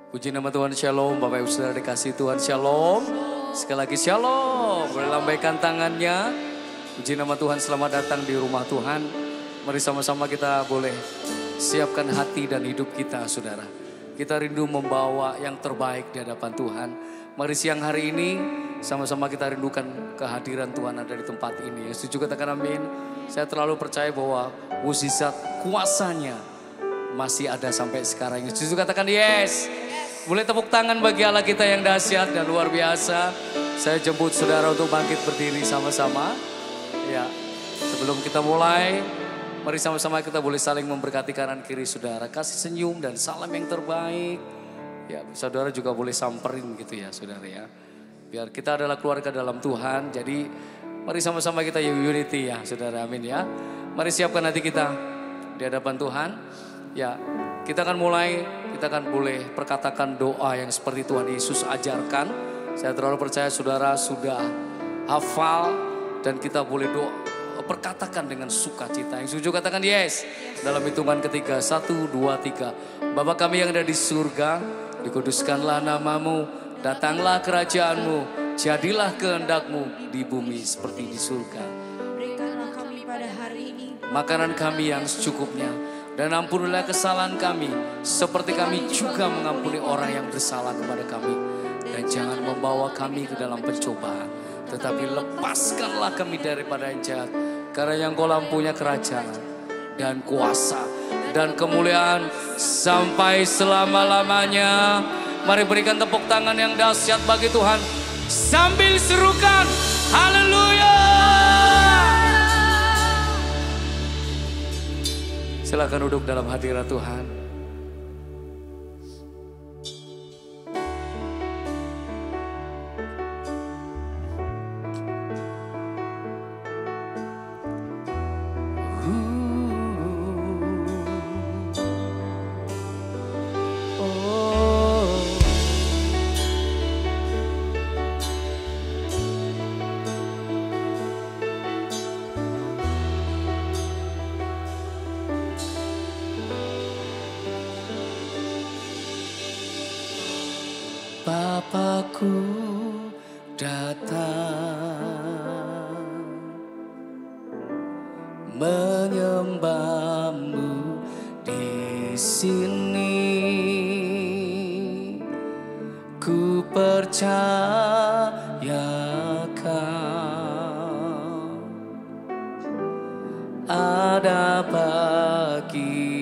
Puji nama Tuhan, Shalom. Bapak Ibu Saudara dikasih Tuhan, Shalom. Sekali lagi Shalom. Boleh lambaikan tangannya. Puji nama Tuhan, selamat datang di rumah Tuhan. Mari sama-sama kita boleh siapkan hati dan hidup kita, saudara. Kita rindu membawa yang terbaik di hadapan Tuhan. Mari siang hari ini sama-sama kita rindukan kehadiran Tuhan ada di tempat ini. Yang setuju katakan amin. Saya terlalu percaya bahwa mukjizat kuasanya masih ada sampai sekarang. Yang setuju katakan yes. Boleh tepuk tangan bagi Allah kita yang dahsyat dan luar biasa. Saya jemput saudara untuk bangkit berdiri sama-sama. Ya, sebelum kita mulai, mari sama-sama kita boleh saling memberkati kanan kiri saudara. Kasih senyum dan salam yang terbaik. Ya, saudara juga boleh samperin gitu ya saudara ya. Biar kita adalah keluarga dalam Tuhan. Jadi mari sama-sama kita unity ya saudara, amin ya. Mari siapkan hati kita di hadapan Tuhan. Ya, kita akan mulai, kita akan boleh perkatakan doa yang seperti Tuhan Yesus ajarkan. Saya terlalu percaya saudara sudah hafal dan kita boleh doa, perkatakan dengan sukacita. Yang setuju katakan yes. Dalam hitungan ketiga, 1, 2, 3. Bapa kami yang ada di surga, dikuduskanlah namamu, datanglah kerajaanmu, jadilah kehendakmu di bumi seperti di surga. Berikanlah kami pada hari ini makanan kami yang secukupnya. Dan ampunilah kesalahan kami, seperti kami juga mengampuni orang yang bersalah kepada kami. Dan jangan membawa kami ke dalam pencobaan, tetapi lepaskanlah kami daripada yang jahat. Karena yang Kau punya kerajaan dan kuasa dan kemuliaan sampai selama-lamanya. Mari berikan tepuk tangan yang dahsyat bagi Tuhan. Sambil serukan, haleluya. Silakan duduk dalam hadirat Tuhan. Bapakku datang menyembahmu di sini. Ku percaya Kau ada bagiku.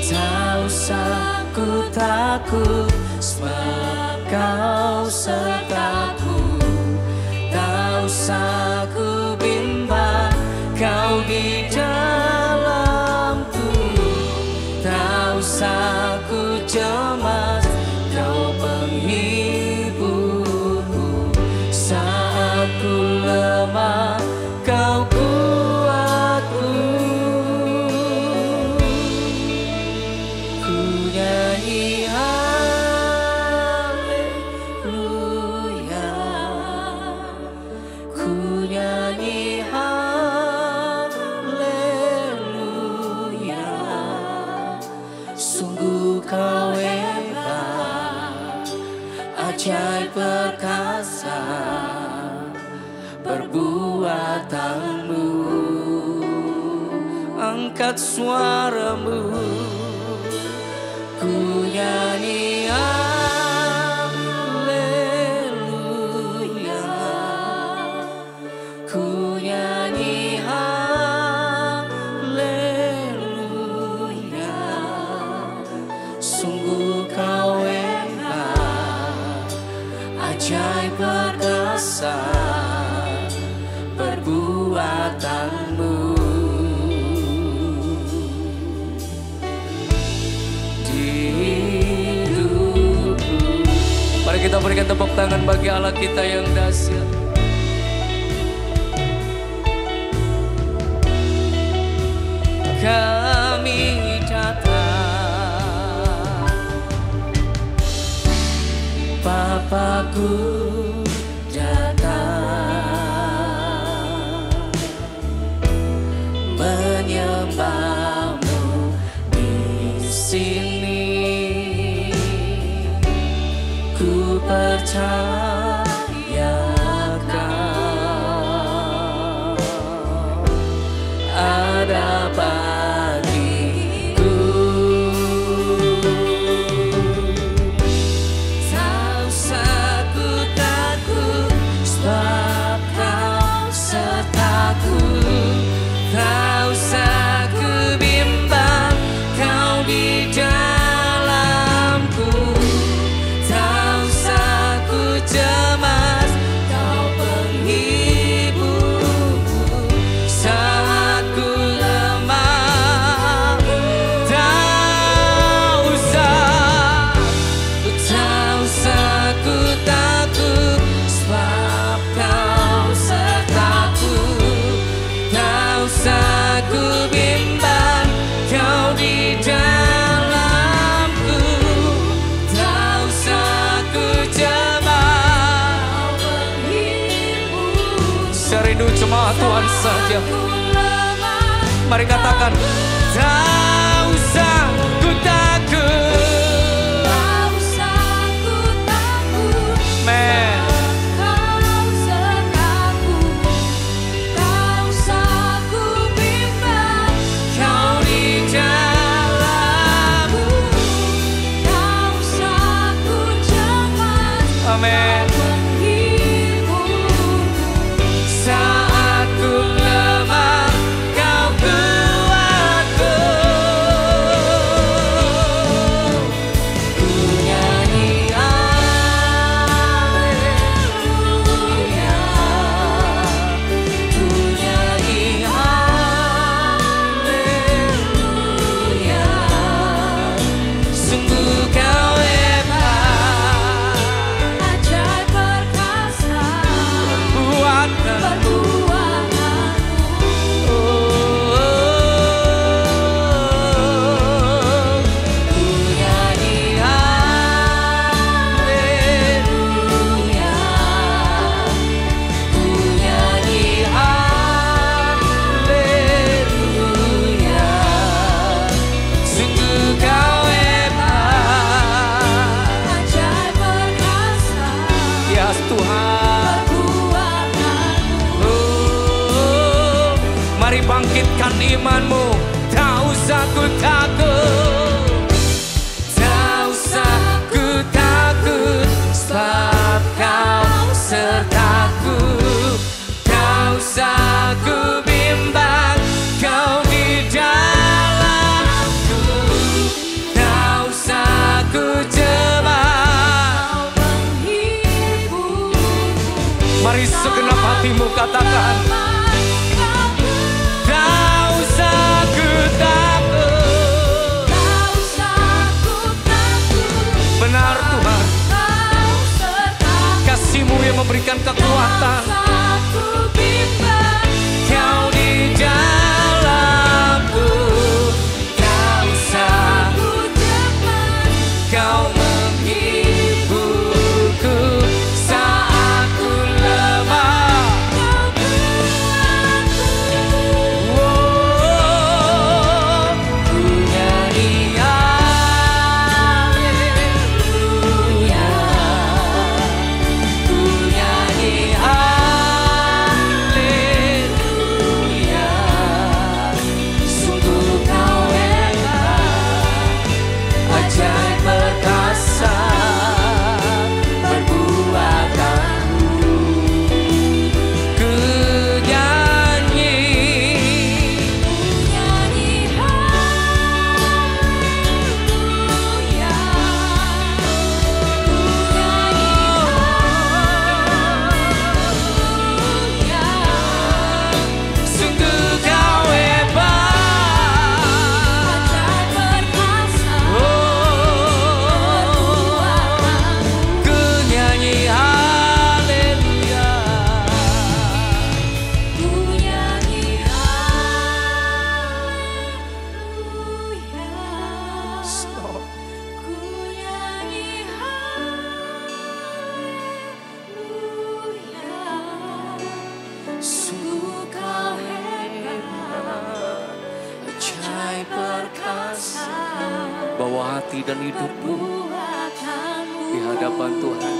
Tak usah ku takut, sebab Kau sertaku. Tak usah ku bimbang, Kau di dalamku. Tak usah ku cemas, Kau penghiburku. Saat ku lemah, Kau perkasa perbuatanmu. Angkat suaramu, ku nyanyi haleluya. Ku nyanyi haleluya. ajaib perkasa perbuatanmu di hidupku. Mari kita berikan tepuk tangan bagi Allah kita yang dahsyat. Kami datang, Bapakku datang, menyembahmu di sini. Ku percaya Kau ada bagiku. Tak usah ku takut, sebab Kau sertaku. Tak usah ku bimbang, Kau di dalamku. Tak usah ku cemas, Kau penghiburku. Saat ku lemah, tak usah ku takut, sebab Kau sertaku. Tak usah ku bimbang, Kau di dalamku. Tak usah ku cemas, serindu cuma Tuhan saja. Mari katakan, tak usah ku takut. Tak usah ku takut, Men. Kau sertaku. Tak usah ku bimbang, Kau di dalamku. tak usah ku cemas, Amin. penghiburku. Saat ku lemah, Kau kuatku. Ku nyanyi haleluya, ku nyanyi haleluya. Sungguh Kau hebat, Ajaib perkasa perbuatanmu. perbuatanmu. Ku nyanyi haleluya, ku nyanyi haleluya. Sungguh Kau hebat, Ajaib perkasa ya Tuhan. perbuatanmu. Oh, mari bangkitkan imanmu. Tak usah ku takut, tak usah ku takut, sebab Kau sertaku. Tak usah ku bimbang, Kau di dalamku. Tak usah ku cemas. Mari segenap hatimu katakan, tak usah ku takut. Benar Tuhan, kasih-Mu yang memberikan kekuatan. Kau di dalamku. Tak usah Kau menghiburku saat ku lemah. Oh, ku nyanyi haleluya, ku nyanyi haleluya. membawa hati dan hidupmu Perbuatanmu. di hadapan Tuhan.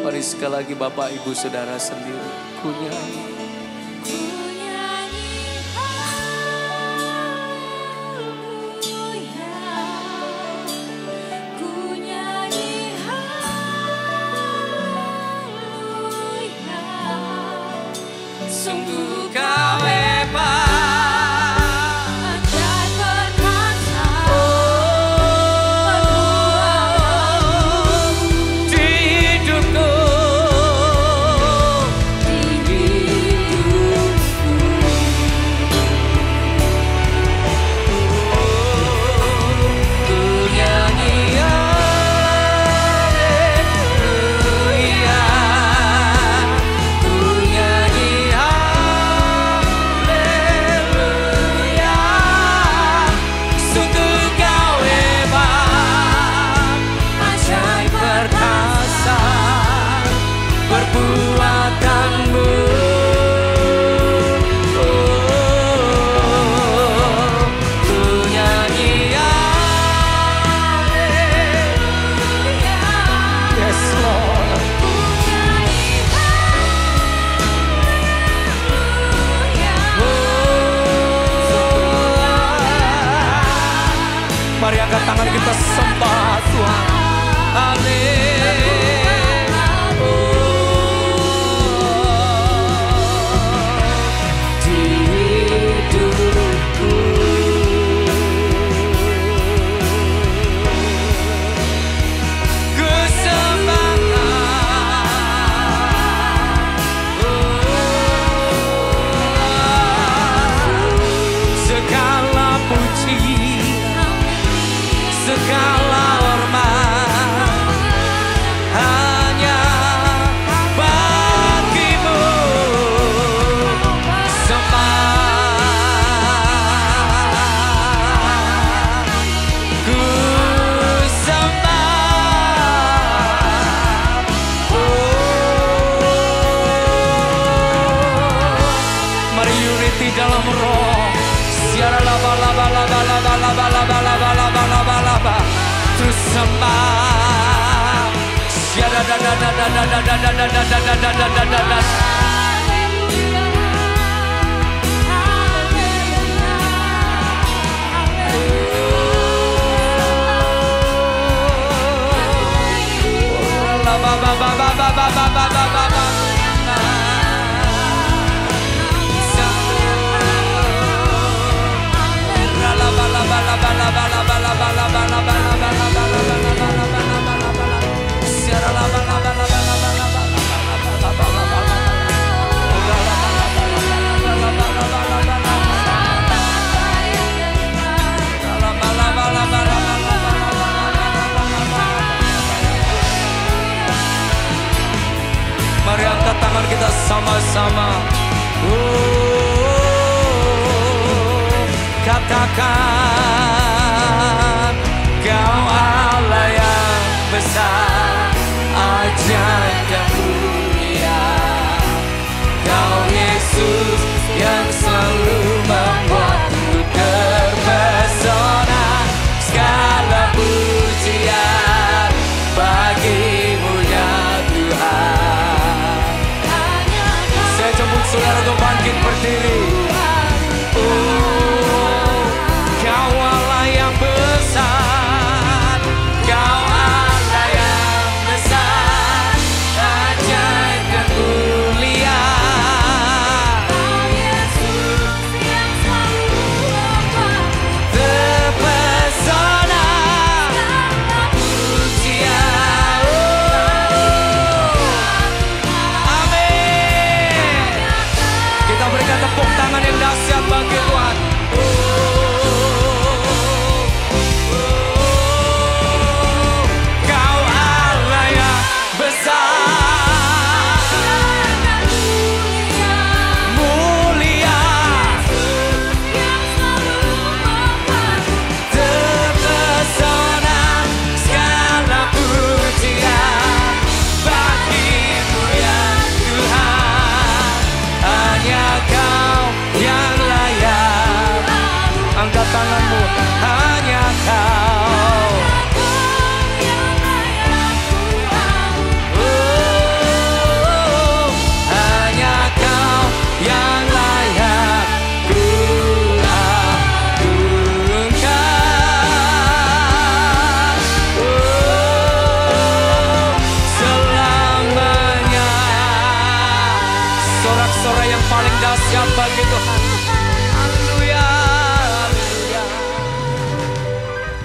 Mari sekali lagi Bapak Ibu Saudara sendiri ku nyanyi. Ku nyanyi haleluya. Ku nyanyi haleluya. Sungguh kau hebat, ajaib perkasa, perbuatanmu Di hidupku di hidupku. ku nyanyi haleluya. Ku nyanyi haleluya. Sungguh kau hebat, ajaib perkasa perbuatanmu. Ku nyanyi haleluya. Yes Lord. Mari angkat tangan kita sembah Tuhan. Di hidupku ku segala puji, segala hormat hanya bagimu. Sembah, ku sembah. Mari unity dalam roh. Siara laba laba laba laba laba laba laba laba laba laba. Terus sembah. Siara da da da da da da da da da da da da da da da da. La ba ba ba ba ba ba ba ba ba ba ba. Mari angkat tangan kita sama-sama. Katakan Kau Allah yang besar, ajaib dan mulia. Kau Yesus yang selalu membuatku terpesona. Segala pujian bagimu ya Tuhan. Saya jemput saudara untuk bangkit berdiri. Kau Allah yang besar, Kau Allah yang dahsyat bagi Tuhan. Haleluya, haleluya.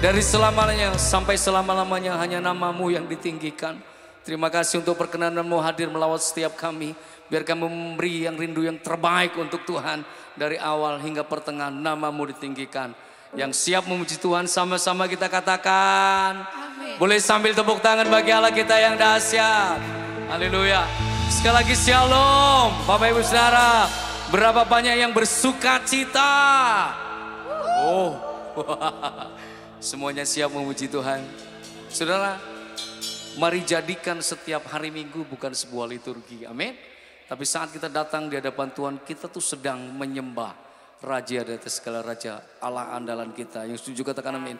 Dari selamanya sampai selama-lamanya hanya nama-Mu yang ditinggikan. Terima kasih untuk perkenanan-Mu hadir melawat setiap kami. Biar kami memberi yang rindu yang terbaik untuk Tuhan. Dari awal hingga pertengahan nama-Mu ditinggikan. Yang siap memuji Tuhan sama-sama kita katakan. Amin. Boleh sambil tepuk tangan bagi Allah kita yang dahsyat. Haleluya. Sekali lagi shalom Bapak Ibu Saudara. Berapa banyak yang bersuka cita. Oh, semuanya siap memuji Tuhan. Saudara, mari jadikan setiap hari Minggu bukan sebuah liturgi. Amin. Tapi saat kita datang di hadapan Tuhan, kita tuh sedang menyembah Raja di atas segala raja, Allah andalan kita. Yang setuju katakan amin.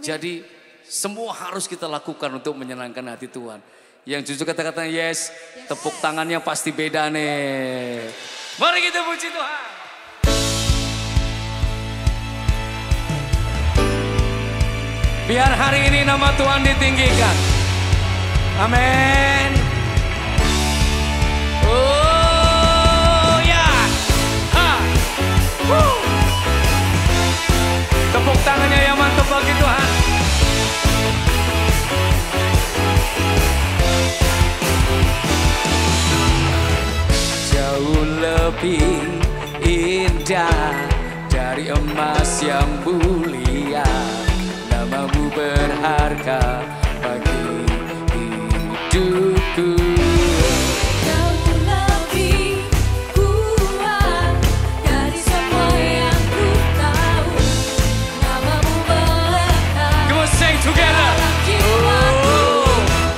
Jadi semua harus kita lakukan untuk menyenangkan hati Tuhan. Yang setuju kata-kata yes, tepuk tangannya pasti beda nih. Mari kita puji Tuhan. Biar hari ini nama Tuhan ditinggikan. Amin. Oh ya. Ha. Tepuk tangannya yang mantap bagi Tuhan. Jauh lebih indah dari emas yang mulia. Nama-Mu berharga bagi hidupku. Jauh lebih kuat dari semua yang ku tahu. Nama-Mu melekat Come on, sing together. dalam jiwaku.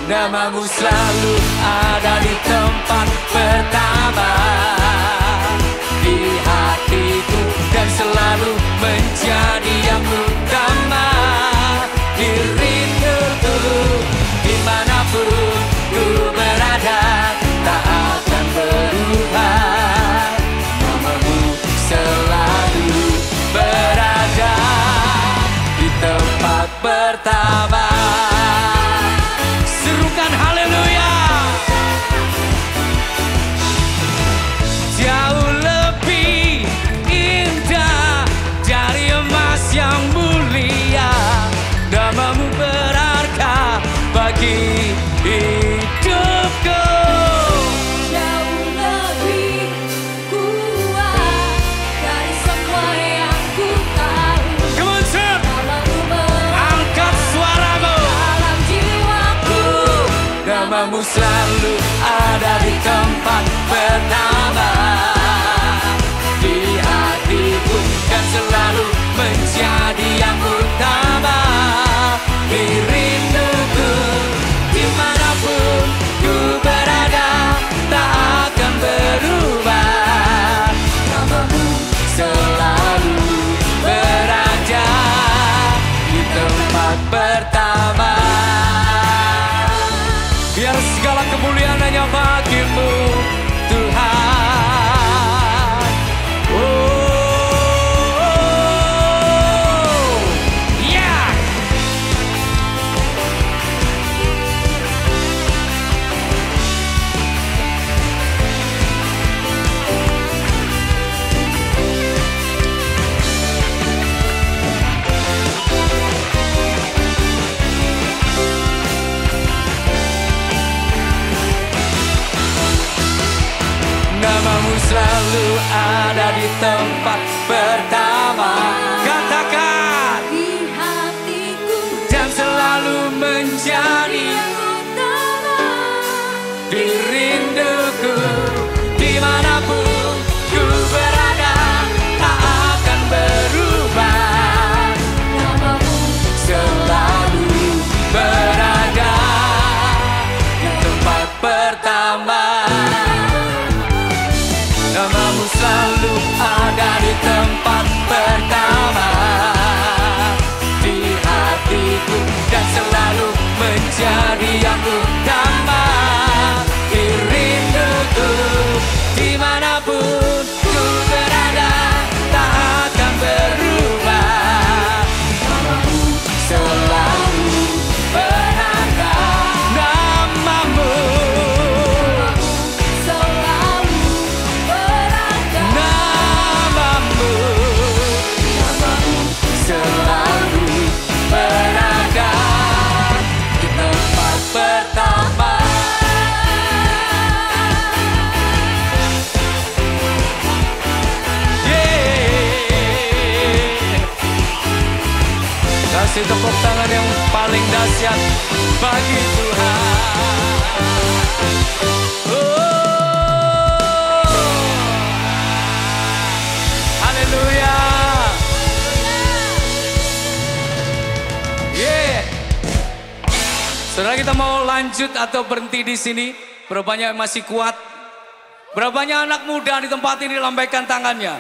Nama-Mu selalu ada di tempat pertama di hatiku dan selalu menjadi yang utama di rinduku. Dimanapun ku berada tak akan berubah. Nama-Mu selalu berada di tempat pertama. Serukan haleluya. Jauh lebih indah dari emas yang mulia. Nama-Mu berharga bagi hidupku. Jauh lebih kuat dari semua yang ku tahu. Come on, sir. Nama-Mu melekat Angkat suaramu. dalam jiwaku. Nama-Mu selalu ada di tempat pertama di hatiku dan selalu menjadi yang utama di rinduku. Dimanapun ku berada tak akan berubah. Nama-Mu selalu berada di tempat pertama. Biar segala kemuliaan hanya bagi-Mu Tuhan. Oh, yeah. Nama-Mu selalu ada di tempat pertama. Katakan. Di hatiku Dan selalu menjadi yang utama. di rinduku. Dimanapun ku berada tak akan berubah. Nama-Mu Selalu berada di tempat pertama. Nama-Mu selalu ada di tempat pertama di hatiku dan selalu menjadi Kasih tepuk tangan yang paling dahsyat bagi Tuhan. Haleluya. Yeah. Saudara, kita mau lanjut atau berhenti di sini? Berapa banyak yang masih kuat? Berapa banyak anak muda di tempat ini lambaikan tangannya?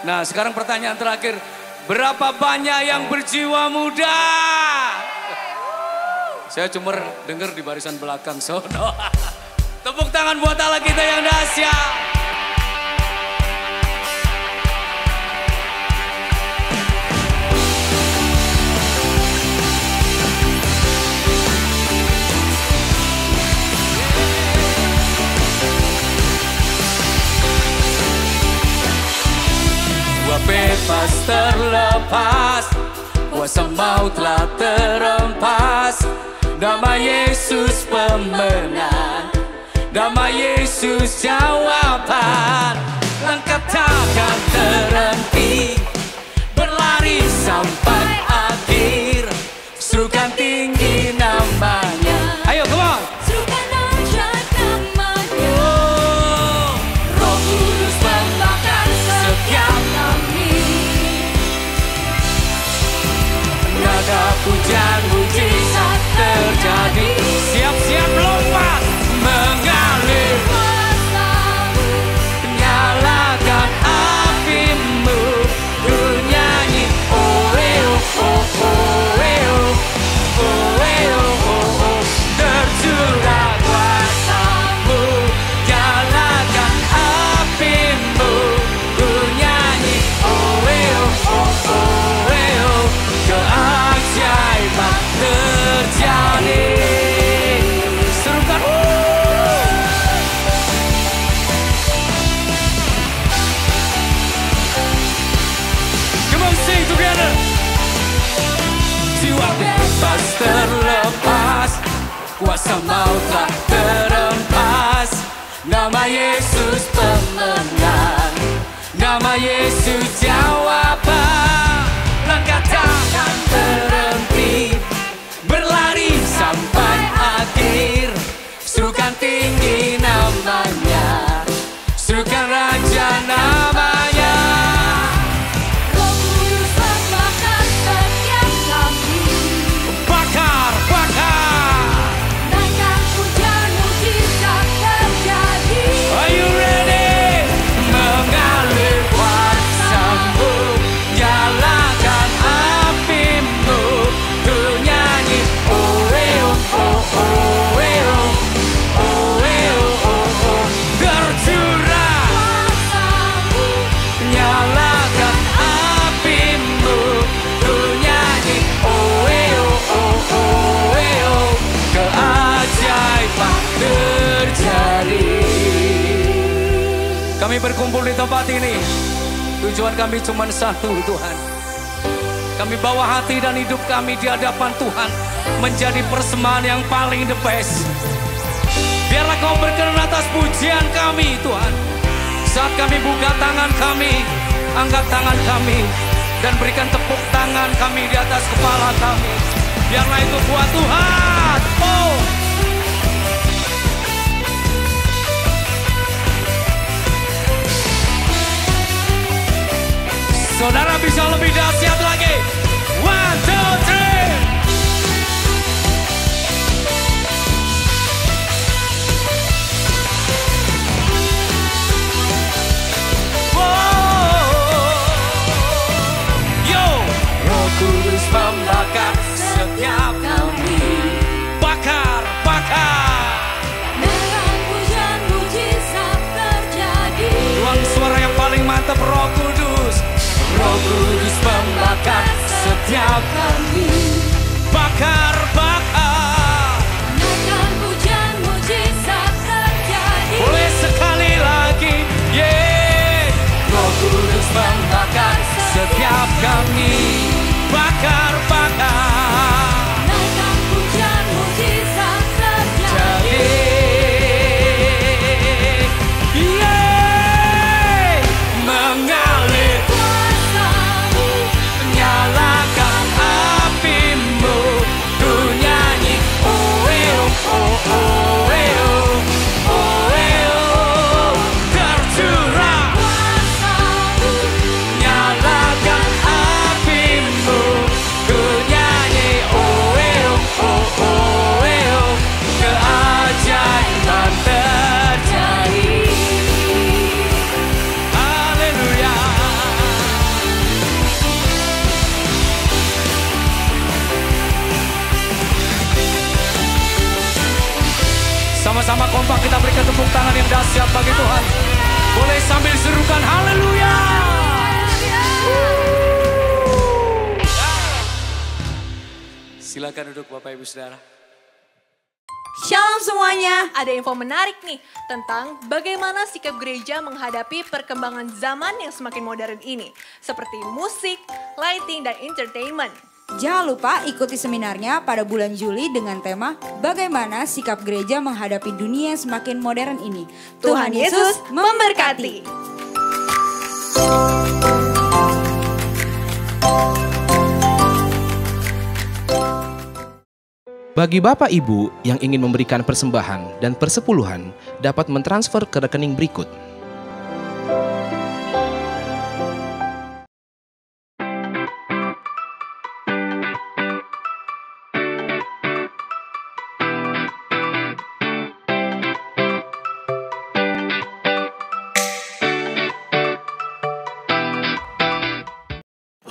Nah, sekarang pertanyaan terakhir. Berapa banyak yang berjiwa muda? Saya cuma dengar di barisan belakang sono. Tepuk tangan buat Allah kita yang dahsyat. Bebas terlepas, kuasa maut telah terempas. Nama Yesus pemenang, nama Yesus jawaban. Langkah takkan terhenti, berlari sampai akhir. Serukan tinggi namanya. Ayo, come on. Serukan dahsyat namanya. Oh, Roh Kudus membakar setiap nada pujian mujizat terjadi. Siap-siap lompat mengalir. Nyalakan apimu, ku nyanyi oh oh oh oh oh. Tercurah kuasamu, nyalakan apimu, ku nyanyi oh oh oh. Keajaiban terjadi. Serukan Come on, sing together. Jiwa bebas terlepas, kuasa maut telah terempas. Nama Yesus pemenang, nama Yesus jawaban. Langkah takkan terhenti, berlari sampai akhir. Serukan tinggi namanya, serukan raja namanya. Roh Kudus membakar setiap kami. Bakar, bakar. Naikkan pujian mujizat terjadi. Are you ready? Mengalir kuasamu, nyalakan apimu, ku nyanyi oh oh oh oh oh. Tercurah Kuasamu, nyalakan apimu, ku nyanyi oh oh oh. Keajaiban terjadi. Kami berkumpul di tempat ini, tujuan kami cuma satu, Tuhan. Kami bawa hati dan hidup kami di hadapan Tuhan menjadi persembahan yang paling the best. Biarlah Kau berkenan atas pujian kami, Tuhan. Saat kami buka tangan kami, angkat tangan kami, dan berikan tepuk tangan kami di atas kepala kami. Biarlah itu buat Tuhan. Oh. Saudara bisa lebih dahsyat lagi. 1, 2, 3. Roh Kudus membakar setiap kami. Bakar, bakar. naikkan pujian mujizat terjadi. Ruang suara yang paling mantap, Roh Kudus. Roh Kudus membakar setiap kami. Bakar, bakar. Naikkan pujian mujizat terjadi. Boleh sekali lagi, yeah. Roh Kudus membakar setiap kami. Bakar, bakar. Naikkan pujian mujizat terjadi. Yeah. Mengalir, Kuasamu, nyalakan apimu. kita berikan tepuk tangan yang dahsyat bagi Tuhan. Boleh sambil serukan haleluya. Silakan duduk Bapak Ibu Saudara. Shalom semuanya. Ada info menarik nih tentang bagaimana sikap gereja menghadapi perkembangan zaman yang semakin modern ini. Seperti musik, lighting, dan entertainment. Jangan lupa ikuti seminarnya pada bulan Juli dengan tema Bagaimana Sikap Gereja Menghadapi Dunia yang Semakin Modern Ini. Tuhan Yesus memberkati. Bagi Bapak Ibu yang ingin memberikan persembahan dan persepuluhan dapat mentransfer ke rekening berikut.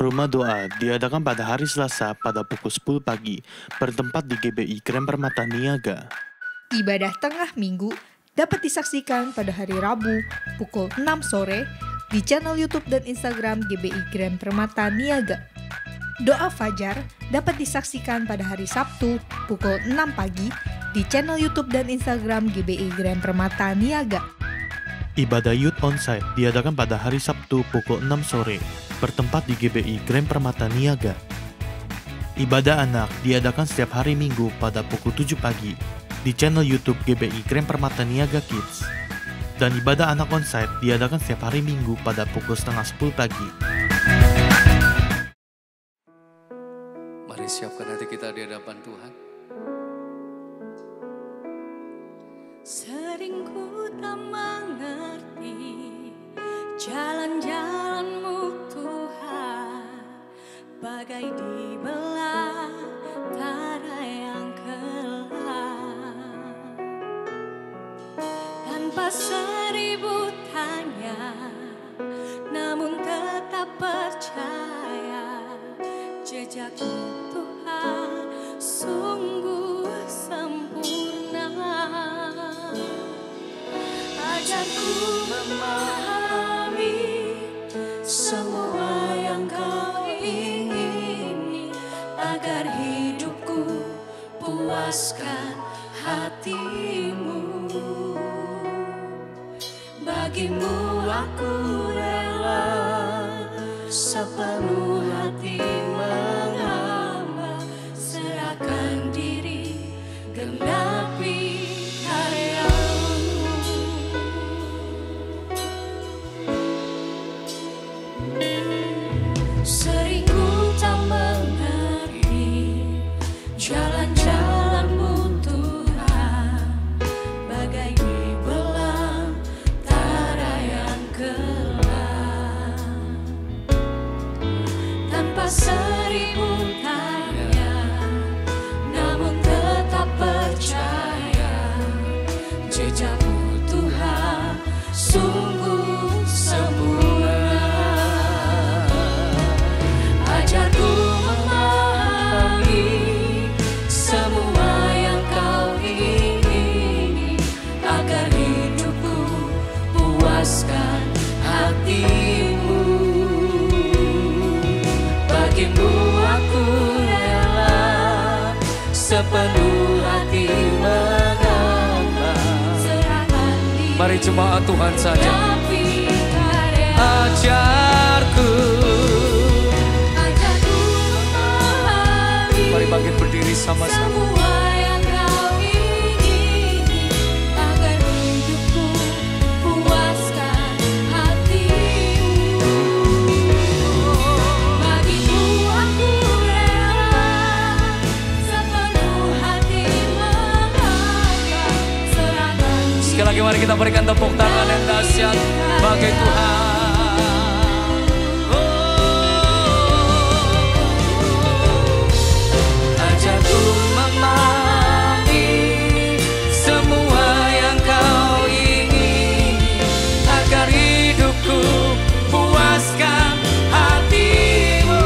Rumah doa diadakan pada hari Selasa pada pukul 10 pagi, bertempat di GBI Grand Permata Niaga. Ibadah tengah minggu dapat disaksikan pada hari Rabu pukul 6 sore di channel YouTube dan Instagram GBI Grand Permata Niaga. Doa Fajar dapat disaksikan pada hari Sabtu pukul 6 pagi di channel YouTube dan Instagram GBI Grand Permata Niaga. Ibadah Youth Onsite diadakan pada hari Sabtu pukul 6 sore, bertempat di GBI Grand Permata Niaga. Ibadah anak diadakan setiap hari Minggu pada pukul 7 pagi di channel YouTube GBI Grand Permata Niaga Kids. Dan ibadah anak onsite diadakan setiap hari Minggu pada pukul setengah 10 pagi. Mari siapkan hati kita di hadapan Tuhan. Sering ku tak mengerti jalan-jalan-Mu Tuhan, bagai di belantara yang gelap. Tanpa seribu tanya, namun tetap percaya jejak-Mu Tuhan sungguh sempurna. Ajarku memahami semua yang Kau ingini, agar hidupku puaskan hati-Mu. Bagi-Mu aku rela sepenuh hati menghamba, serahkan diri genapi karya-Mu. Sering ku tak mengerti jalan-jalan-Mu Tuhan, bagai di belantara yang gelap. Tanpa seribu tanya, namun tetap percaya jejak-Mu Tuhan sungguh sempurna. Ajarku memahami semua yang Kau ingini, agar hidupku puaskan hati-Mu. Bagi-Mu aku rela sepenuh hati menghamba, serahkan diri. Mari jemaat Tuhan saja. genapi karya-Mu. Ajarku. Mari bangkit berdiri sama-sama. Semua yang Kau ingini, agar hidupku puaskan hati-Mu. Bagi-Mu aku rela sepenuh hati menghamba, serahkan diri. Sekali lagi mari kita berikan tepuk tangan yang dahsyat bagi Tuhan. Ajarku memahami semua yang Kau ingini, agar hidupku puaskan hati-Mu.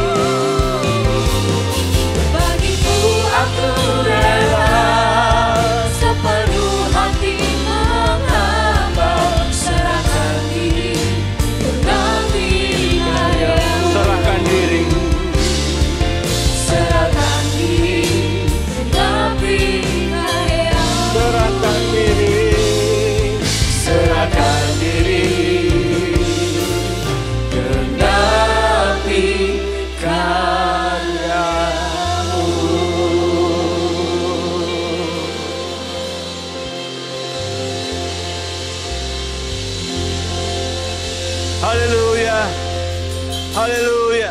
Bagi-Mu aku rela sepenuh hati menghamba, Haleluya. Haleluya.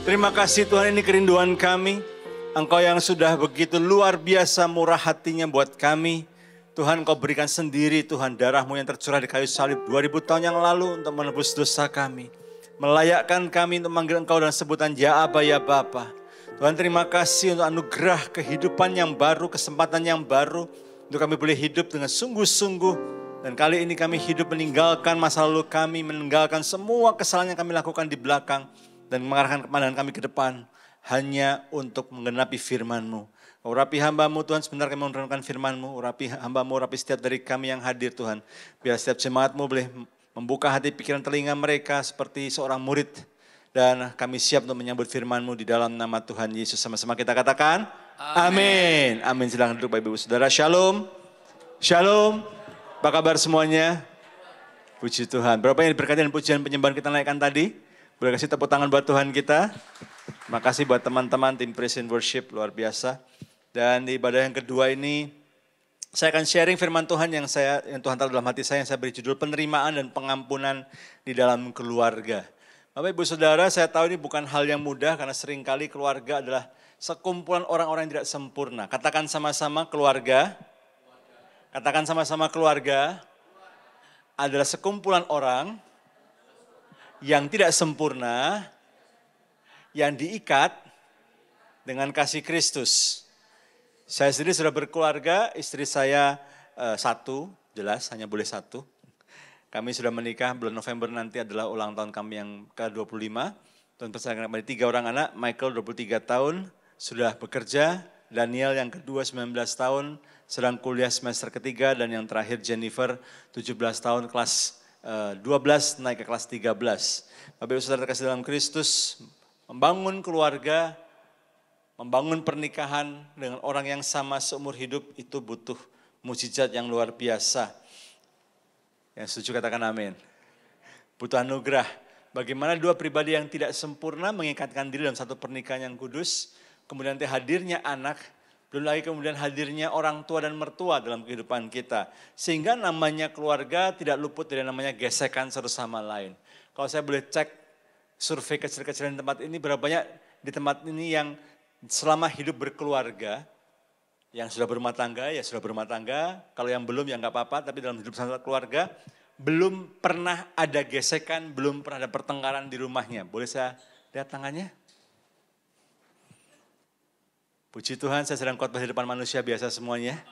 Terima kasih Tuhan, ini kerinduan kami. Engkau yang sudah begitu luar biasa murah hatinya buat kami. Tuhan, Kau berikan sendiri Tuhan darah-Mu yang tercurah di kayu salib 2000 tahun yang lalu untuk menebus dosa kami. Melayakkan kami untuk manggil Engkau dengan sebutan Ya Aba, Ya Bapa. Tuhan, terima kasih untuk anugerah kehidupan yang baru, kesempatan yang baru. Untuk kami boleh hidup dengan sungguh-sungguh. Dan kali ini kami hidup meninggalkan masa lalu kami, meninggalkan semua kesalahan yang kami lakukan di belakang. Dan mengarahkan pandangan kami ke depan. Hanya untuk menggenapi firman-Mu. Urapi hamba-Mu Tuhan, sebentar kami menurunkan firman-Mu. Urapi hamba-Mu, urapi setiap dari kami yang hadir Tuhan. Biar setiap jemaat-Mu boleh membuka hati pikiran telinga mereka seperti seorang murid. Dan kami siap untuk menyambut firman-Mu di dalam nama Tuhan Yesus. Sama-sama kita katakan, amin. Amin. Silakan duduk Bapak Ibu Saudara. Shalom. Shalom. Apa kabar semuanya? Puji Tuhan. Berapa yang diberkati dan pujian penyembahan kita naikkan tadi? Boleh kasih tepuk tangan buat Tuhan kita. Terima kasih buat teman-teman tim Praise and Worship, luar biasa. Dan di ibadah yang kedua ini, saya akan sharing firman Tuhan yang Tuhan taruh dalam hati saya, yang saya beri judul penerimaan dan pengampunan di dalam keluarga. Bapak Ibu Saudara, saya tahu ini bukan hal yang mudah karena seringkali keluarga adalah sekumpulan orang-orang yang tidak sempurna. Katakan sama-sama keluarga. Katakan sama-sama keluarga adalah sekumpulan orang yang tidak sempurna, yang diikat dengan kasih Kristus. Saya sendiri sudah berkeluarga, istri saya satu, jelas hanya boleh satu. Kami sudah menikah, bulan November nanti adalah ulang tahun kami yang ke-25. Tuhan persembahkan kembali 3 orang anak, Michael 23 tahun, sudah bekerja, Daniel yang kedua 19 tahun, sedang kuliah semester ketiga, dan yang terakhir Jennifer 17 tahun, kelas 12 naik ke kelas 13. Bapak Ibu Saudara terkasih dalam Kristus, membangun keluarga, membangun pernikahan dengan orang yang sama seumur hidup itu butuh mukjizat yang luar biasa. Yang setuju katakan amin. Butuh anugerah. Bagaimana dua pribadi yang tidak sempurna mengikatkan diri dalam satu pernikahan yang kudus, kemudian nanti hadirnya anak, belum lagi kemudian hadirnya orang tua dan mertua dalam kehidupan kita. Sehingga namanya keluarga tidak luput dari namanya gesekan satu sama lain. Kalau saya boleh cek survei kecil-kecilan di tempat ini, berapa banyak di tempat ini yang selama hidup berkeluarga, yang sudah berumah tangga, ya sudah berumah tangga. Kalau yang belum ya nggak apa-apa, tapi dalam hidup satu keluarga, belum pernah ada gesekan, belum pernah ada pertengkaran di rumahnya. Boleh saya lihat tangannya? Puji Tuhan, saya sedang khotbah di depan manusia biasa semuanya.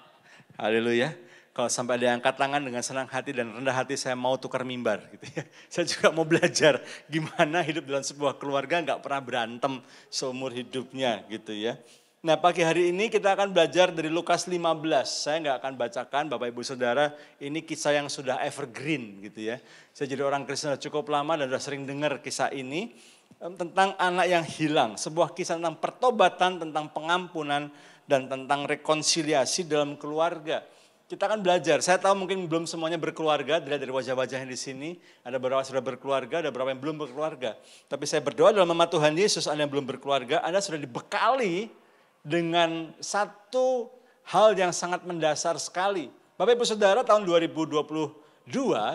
Haleluya. Kalau sampai ada yang angkat tangan dengan senang hati dan rendah hati, saya mau tukar mimbar. Gitu ya. Saya juga mau belajar gimana hidup dalam sebuah keluarga nggak pernah berantem seumur hidupnya gitu ya. Nah pagi hari ini kita akan belajar dari Lukas 15. Saya nggak akan bacakan Bapak Ibu Saudara, ini kisah yang sudah evergreen gitu ya. Saya jadi orang Kristen cukup lama dan sudah sering dengar kisah ini. Tentang anak yang hilang, sebuah kisah tentang pertobatan, tentang pengampunan, dan tentang rekonsiliasi dalam keluarga. Kita akan belajar, saya tahu mungkin belum semuanya berkeluarga, dilihat dari wajah-wajahnya di sini, ada beberapa sudah berkeluarga, ada beberapa yang belum berkeluarga. Tapi saya berdoa dalam nama Tuhan Yesus, Anda yang belum berkeluarga, Anda sudah dibekali dengan satu hal yang sangat mendasar sekali. Bapak Ibu Saudara, tahun 2022,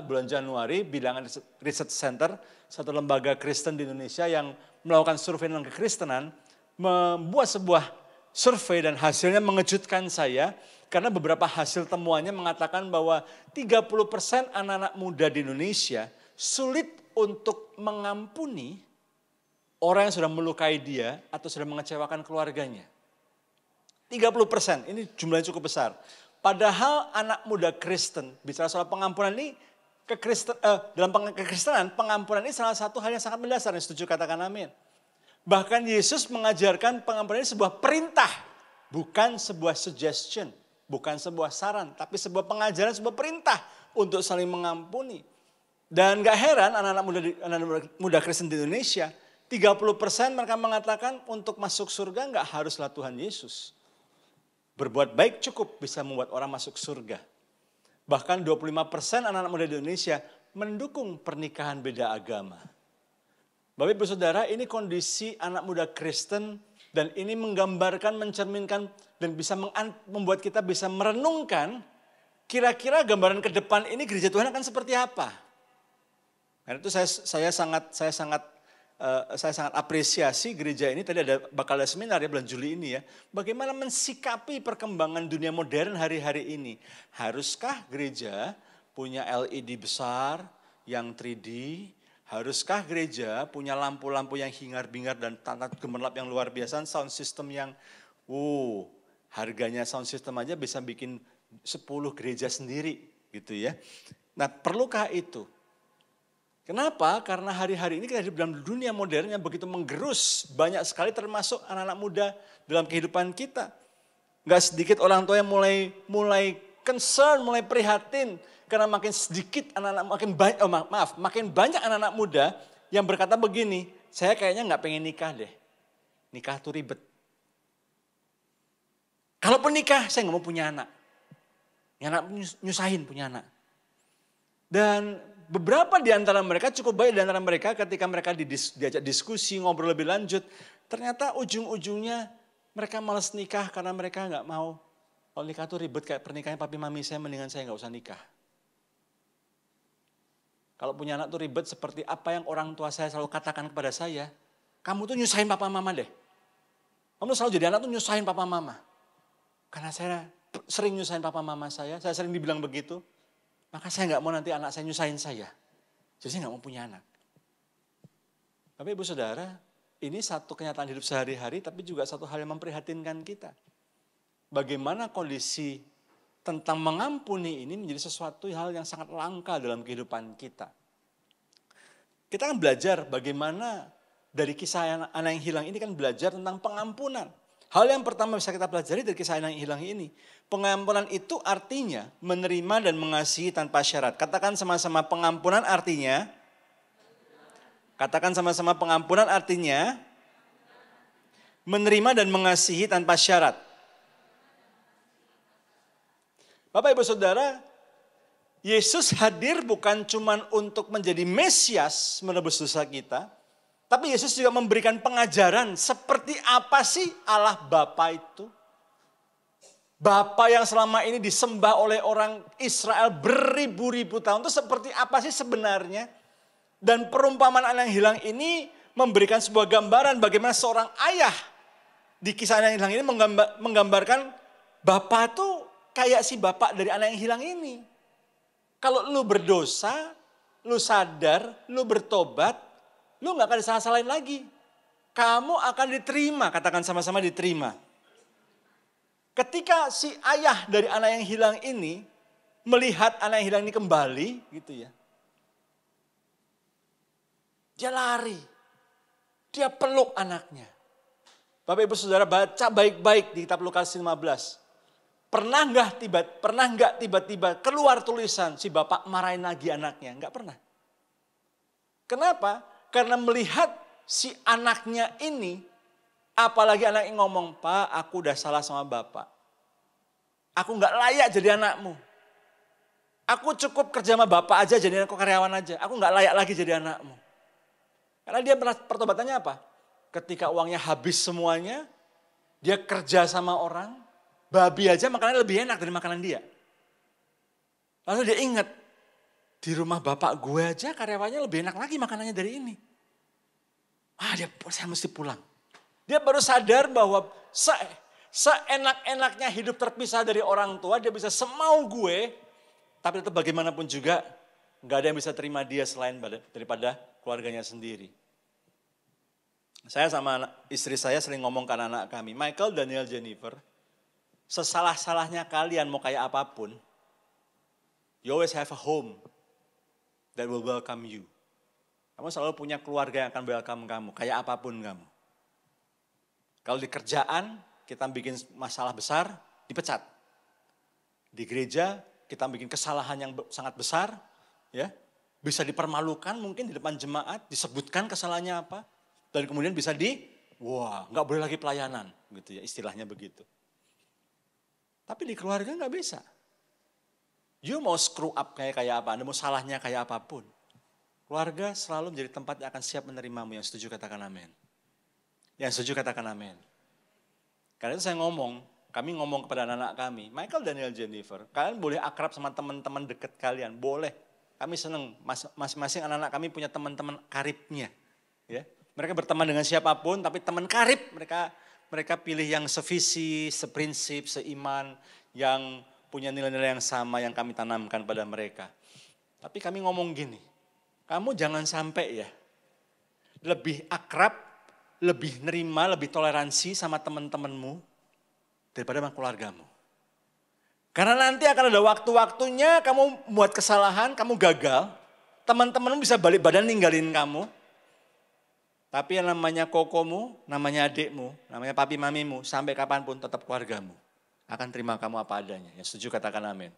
bulan Januari, Bilangan Research Center, satu lembaga Kristen di Indonesia yang melakukan survei tentang kekristenan, membuat sebuah survei dan hasilnya mengejutkan saya, karena beberapa hasil temuannya mengatakan bahwa 30% anak-anak muda di Indonesia sulit untuk mengampuni orang yang sudah melukai dia atau sudah mengecewakan keluarganya. 30%, ini jumlahnya cukup besar. Padahal anak muda Kristen, bicara soal pengampunan ini, dalam kekristenan, pengampunan ini salah satu hal yang sangat mendasar. Yang setuju katakan amin. Bahkan Yesus mengajarkan pengampunan ini sebuah perintah, bukan sebuah suggestion, bukan sebuah saran, tapi sebuah pengajaran, sebuah perintah untuk saling mengampuni. Dan gak heran anak-anak muda Kristen di Indonesia, 30% mereka mengatakan untuk masuk surga gak haruslah Tuhan Yesus. Berbuat baik cukup bisa membuat orang masuk surga. Bahkan 25% anak-anak muda di Indonesia mendukung pernikahan beda agama. Bapak Ibu Saudara, ini kondisi anak muda Kristen dan ini menggambarkan, mencerminkan dan bisa membuat kita bisa merenungkan kira-kira gambaran ke depan ini gereja Tuhan akan seperti apa. Karena itu saya sangat apresiasi gereja ini. Tadi bakal ada seminar ya bulan Juli ini ya. Bagaimana mensikapi perkembangan dunia modern hari-hari ini. Haruskah gereja punya LED besar yang 3D? Haruskah gereja punya lampu-lampu yang hingar-bingar dan tata gemerlap yang luar biasa, sound system yang harganya sound system aja bisa bikin 10 gereja sendiri gitu ya. Nah, perlukah itu? Kenapa? Karena hari-hari ini kita hidup dalam dunia modern yang begitu menggerus banyak sekali termasuk anak-anak muda dalam kehidupan kita. Gak sedikit orang tua yang mulai concern, mulai prihatin karena makin sedikit anak-anak makin banyak anak-anak muda yang berkata begini, saya kayaknya nggak pengen nikah deh. Nikah tuh ribet. Kalaupun nikah, saya nggak mau punya anak. Anak nyusahin punya anak. Dan beberapa di antara mereka, cukup baik di antara mereka ketika mereka diajak diskusi, ngobrol lebih lanjut. Ternyata ujung-ujungnya mereka malas nikah karena mereka nggak mau. Kalau nikah tuh ribet kayak pernikahan papi mami saya, mendingan saya nggak usah nikah. Kalau punya anak tuh ribet seperti apa yang orang tua saya selalu katakan kepada saya. Kamu tuh nyusahin papa mama deh. Kamu selalu jadi anak tuh nyusahin papa mama. Karena saya sering nyusahin papa mama saya sering dibilang begitu. Maka saya nggak mau nanti anak saya nyusahin saya. Jadi saya nggak mau punya anak. Tapi ibu saudara, ini satu kenyataan hidup sehari-hari tapi juga satu hal yang memprihatinkan kita. Bagaimana kondisi tentang mengampuni ini menjadi sesuatu hal yang sangat langka dalam kehidupan kita. Kita kan belajar bagaimana dari kisah anak yang hilang ini kan belajar tentang pengampunan. Hal yang pertama bisa kita pelajari dari kisah anak yang hilang ini. Pengampunan itu artinya menerima dan mengasihi tanpa syarat. Katakan sama-sama pengampunan artinya. Katakan sama-sama pengampunan artinya menerima dan mengasihi tanpa syarat. Bapak Ibu Saudara, Yesus hadir bukan cuma untuk menjadi Mesias menebus dosa kita, tapi Yesus juga memberikan pengajaran seperti apa sih Allah Bapa itu. Bapa yang selama ini disembah oleh orang Israel beribu-ribu tahun itu seperti apa sih sebenarnya. Dan perumpamaan anak yang hilang ini memberikan sebuah gambaran bagaimana seorang ayah di kisah anak yang hilang ini menggambarkan Bapa itu kayak si bapak dari anak yang hilang ini. Kalau lu berdosa, lu sadar, lu bertobat, lu gak akan disalah-salahin lagi. Kamu akan diterima, katakan sama-sama diterima. Ketika si ayah dari anak yang hilang ini melihat anak yang hilang ini kembali gitu ya. Dia lari, dia peluk anaknya. Bapak Ibu Saudara baca baik-baik di kitab Lukas 15. Pernah nggak tiba-tiba keluar tulisan si bapak marahin lagi anaknya? Nggak pernah. Kenapa? Karena melihat si anaknya ini, apalagi anak yang ngomong, Pak aku udah salah sama bapak. Aku nggak layak jadi anakmu. Aku cukup kerja sama bapak aja jadi aku karyawan aja. Aku nggak layak lagi jadi anakmu. Karena dia pertobatannya apa? Ketika uangnya habis semuanya, dia kerja sama orang. Babi aja makanannya lebih enak dari makanan dia. Lalu dia ingat, di rumah bapak gue aja karyawannya lebih enak lagi makanannya dari ini. Saya mesti pulang. Dia baru sadar bahwa seenak-enaknya hidup terpisah dari orang tua, dia bisa semau gue, tapi tetap bagaimanapun juga gak ada yang bisa terima dia selain daripada keluarganya sendiri. Saya sama istri saya sering ngomong ke anak kami, Michael, Daniel, Jennifer, sesalah-salahnya kalian mau kayak apapun, you always have a home that will welcome you. Kamu selalu punya keluarga yang akan welcome kamu, kayak apapun kamu. Kalau di kerjaan kita bikin masalah besar, dipecat. Di gereja kita bikin kesalahan yang sangat besar, ya, bisa dipermalukan mungkin di depan jemaat, disebutkan kesalahannya apa, dan kemudian bisa nggak boleh lagi pelayanan, gitu ya, istilahnya begitu. Tapi di keluarga nggak bisa. You mau screw up kayak apa, Anda mau salahnya kayak apapun. Keluarga selalu menjadi tempat yang akan siap menerimamu. Yang setuju katakan amin. Yang setuju katakan amin. Karena itu kami ngomong kepada anak-anak kami, Michael, Daniel, Jennifer, kalian boleh akrab sama teman-teman dekat kalian, boleh. kami senang masing-masing anak-anak kami punya teman-teman karibnya. Ya. Mereka berteman dengan siapapun, tapi teman karib mereka pilih yang sevisi, seprinsip, seiman, yang punya nilai-nilai yang sama yang kami tanamkan pada mereka. Tapi kami ngomong gini, kamu jangan sampai ya lebih akrab, lebih nerima, lebih toleransi sama teman-temanmu daripada sama keluargamu. Karena nanti akan ada waktu-waktunya kamu buat kesalahan, kamu gagal, teman-temanmu bisa balik badan ninggalin kamu. Tapi yang namanya kokomu, namanya adikmu, namanya papi mamimu, sampai kapanpun tetap keluargamu. Akan terima kamu apa adanya. Yang setuju katakan amin.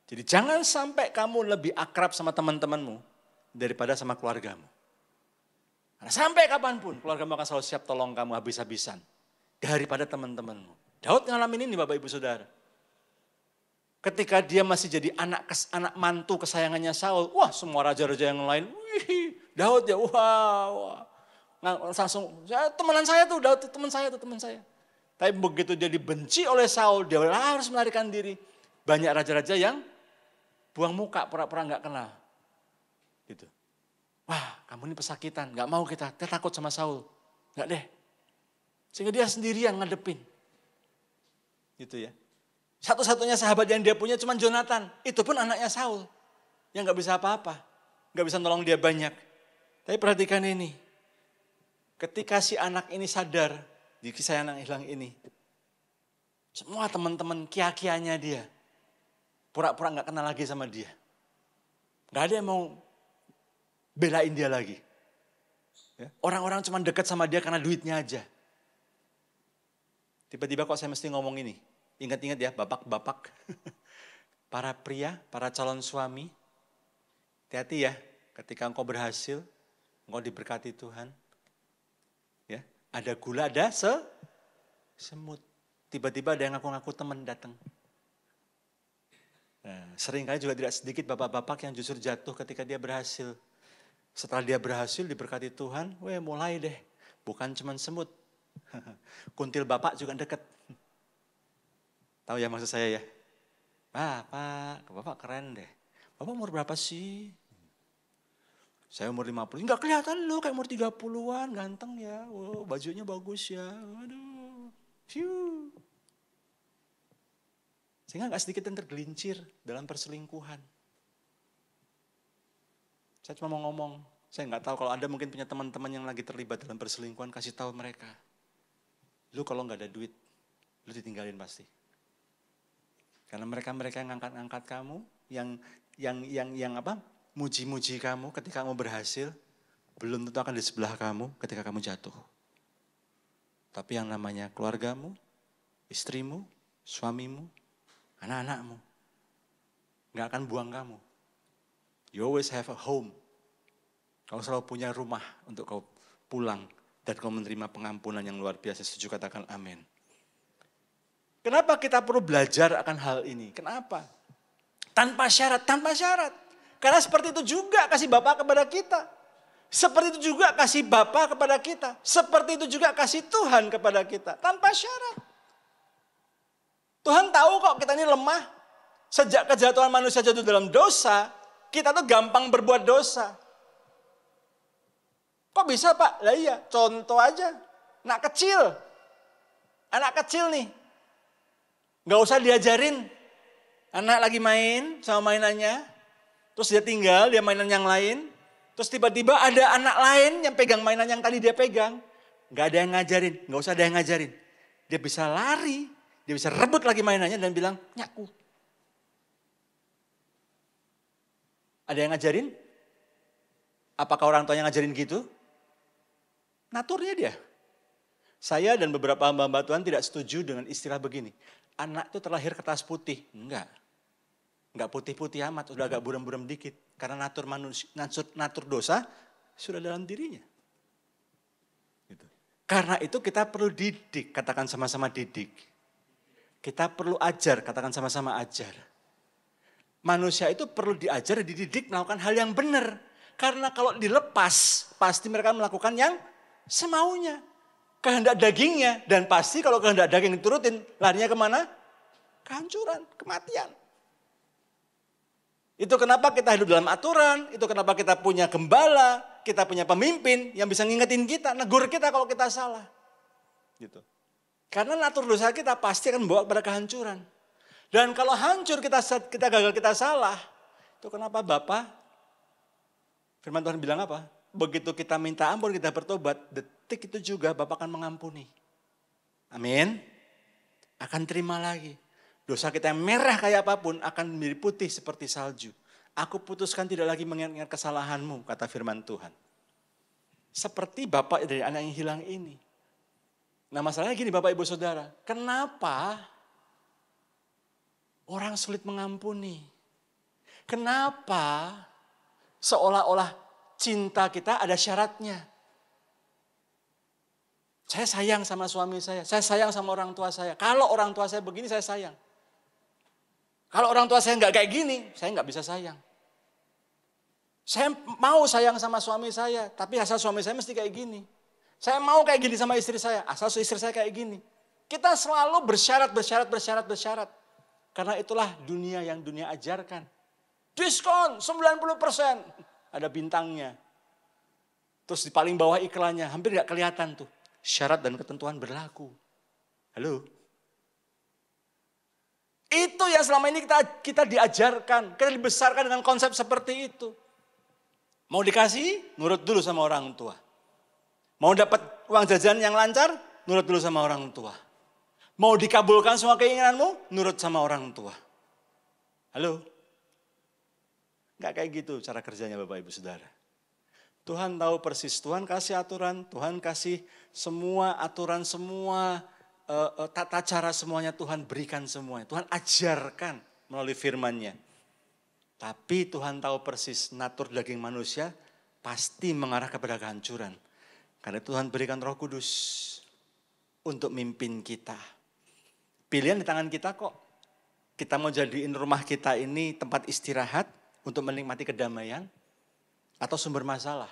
Jadi jangan sampai kamu lebih akrab sama teman-temanmu daripada sama keluargamu. Karena sampai kapanpun keluargamu akan selalu siap tolong kamu habis-habisan daripada teman-temanmu. Daud ngalamin ini Bapak Ibu Saudara. Ketika dia masih jadi anak mantu kesayangannya Saul, wah semua raja-raja yang lain, wih Daud ya wah. Langsung, teman saya tuh Daud, teman saya. Tapi begitu dia dibenci oleh Saul, dia harus melarikan diri. Banyak raja-raja yang buang muka, pura-pura nggak kenal. Gitu. Wah kamu ini pesakitan, nggak mau kita takut sama Saul. Nggak deh. Sehingga dia sendirian ngadepin. Gitu ya. Satu-satunya sahabat yang dia punya cuma Jonathan. Itu pun anaknya Saul. Yang gak bisa apa-apa. Gak bisa nolong dia banyak. Tapi perhatikan ini. Ketika si anak ini sadar. Di kisah anak hilang ini. Semua teman-teman kia-kianya dia. Pura-pura gak kenal lagi sama dia. Gak ada yang mau belain dia lagi. Ya. Orang-orang cuma dekat sama dia karena duitnya aja. Tiba-tiba kok saya mesti ngomong ini. Ingat-ingat ya bapak-bapak, para pria, para calon suami. Hati-hati ya ketika engkau berhasil, engkau diberkati Tuhan. Ya, ada gula, ada semut. Tiba-tiba ada yang ngaku-ngaku teman datang. Nah, seringkali juga tidak sedikit bapak-bapak yang justru jatuh ketika dia berhasil. Setelah dia berhasil diberkati Tuhan, mulai deh. Bukan cuma semut. Kuntil bapak juga deket. Tahu ya maksud saya ya? Bapak keren deh. Bapak umur berapa sih? Saya umur 50. Enggak kelihatan loh kayak umur 30-an, ganteng ya. Wow, bajunya bagus ya. Waduh. Fiu. Sehingga gak sedikit yang tergelincir dalam perselingkuhan. Saya cuma mau ngomong, saya gak tahu kalau Anda mungkin punya teman-teman yang lagi terlibat dalam perselingkuhan, kasih tahu mereka. Lu kalau gak ada duit, lu ditinggalin pasti. Karena mereka yang ngangkat-ngangkat kamu, yang muji-muji kamu ketika kamu berhasil, belum tentu akan di sebelah kamu ketika kamu jatuh. Tapi yang namanya keluargamu, istrimu, suamimu, anak-anakmu, nggak akan buang kamu. You always have a home. Kau selalu punya rumah untuk kau pulang dan kau menerima pengampunan yang luar biasa. Setuju katakan amin. Kenapa kita perlu belajar akan hal ini? Kenapa? Tanpa syarat. Karena seperti itu juga kasih Bapa kepada kita. Seperti itu juga kasih Bapa kepada kita. Seperti itu juga kasih Tuhan kepada kita. Tanpa syarat. Tuhan tahu kok kita ini lemah. Sejak kejatuhan manusia jatuh dalam dosa, kita tuh gampang berbuat dosa. Kok bisa Pak? Lah iya, contoh aja. Anak kecil nih. Gak usah diajarin. Anak lagi main sama mainannya. Terus dia tinggal, dia mainan yang lain. Terus tiba-tiba ada anak lain yang pegang mainan yang tadi dia pegang. Gak ada yang ngajarin, gak usah ada yang ngajarin. Dia bisa lari, dia bisa rebut lagi mainannya dan bilang, nyaku. Ada yang ngajarin? Apakah orang tuanya ngajarin gitu? Naturnya dia. Saya dan beberapa hamba-hamba Tuhan tidak setuju dengan istilah begini. Anak itu terlahir kertas putih. Enggak putih-putih amat, udah agak buram-buram dikit. Karena natur dosa sudah dalam dirinya. Gitu. Karena itu kita perlu didik, katakan sama-sama didik. Kita perlu ajar, katakan sama-sama ajar. Manusia itu perlu diajar, dididik melakukan hal yang benar. Karena kalau dilepas, pasti mereka melakukan yang semaunya. Kehendak dagingnya. Dan pasti kalau kehendak daging diturutin, larinya kemana? Kehancuran, kematian. Itu kenapa kita hidup dalam aturan, itu kenapa kita punya gembala, kita punya pemimpin yang bisa ngingetin kita, negur kita kalau kita salah. Gitu. Karena natur dosa kita pasti akan membawa kepada kehancuran. Dan kalau hancur kita gagal, kita salah, itu kenapa Bapak, firman Tuhan bilang apa? Begitu kita minta ampun, kita bertobat, detik itu juga Bapak akan mengampuni. Amin. Akan terima lagi. Dosa kita yang merah kayak apapun akan menjadi putih seperti salju. Aku putuskan tidak lagi mengingat kesalahanmu, kata firman Tuhan. Seperti Bapak dari anak yang hilang ini. Nah masalahnya gini Bapak Ibu Saudara, kenapa orang sulit mengampuni? Kenapa seolah-olah cinta kita ada syaratnya? Saya sayang sama suami saya sayang sama orang tua saya. Kalau orang tua saya begini saya sayang. Kalau orang tua saya nggak kayak gini, saya nggak bisa sayang. Saya mau sayang sama suami saya, tapi asal suami saya mesti kayak gini. Saya mau kayak gini sama istri saya, asal istri saya kayak gini. Kita selalu bersyarat. Karena itulah dunia yang dunia ajarkan. Diskon 90%, ada bintangnya. Terus di paling bawah iklannya, hampir nggak kelihatan tuh. Syarat dan ketentuan berlaku. Halo? Itu yang selama ini kita diajarkan, kita dibesarkan dengan konsep seperti itu. Mau dikasih, nurut dulu sama orang tua. Mau dapat uang jajan yang lancar, nurut dulu sama orang tua. Mau dikabulkan semua keinginanmu, nurut sama orang tua. Halo? Enggak kayak gitu cara kerjanya Bapak Ibu Saudara. Tuhan tahu persis, Tuhan kasih aturan, Tuhan kasih semua aturan, semua tata cara semuanya Tuhan berikan semuanya. Tuhan ajarkan melalui firman-Nya. Tapi Tuhan tahu persis natur daging manusia pasti mengarah kepada kehancuran. Karena Tuhan berikan Roh Kudus untuk mimpin kita. Pilihan di tangan kita kok. Kita mau jadiin rumah kita ini tempat istirahat untuk menikmati kedamaian atau sumber masalah.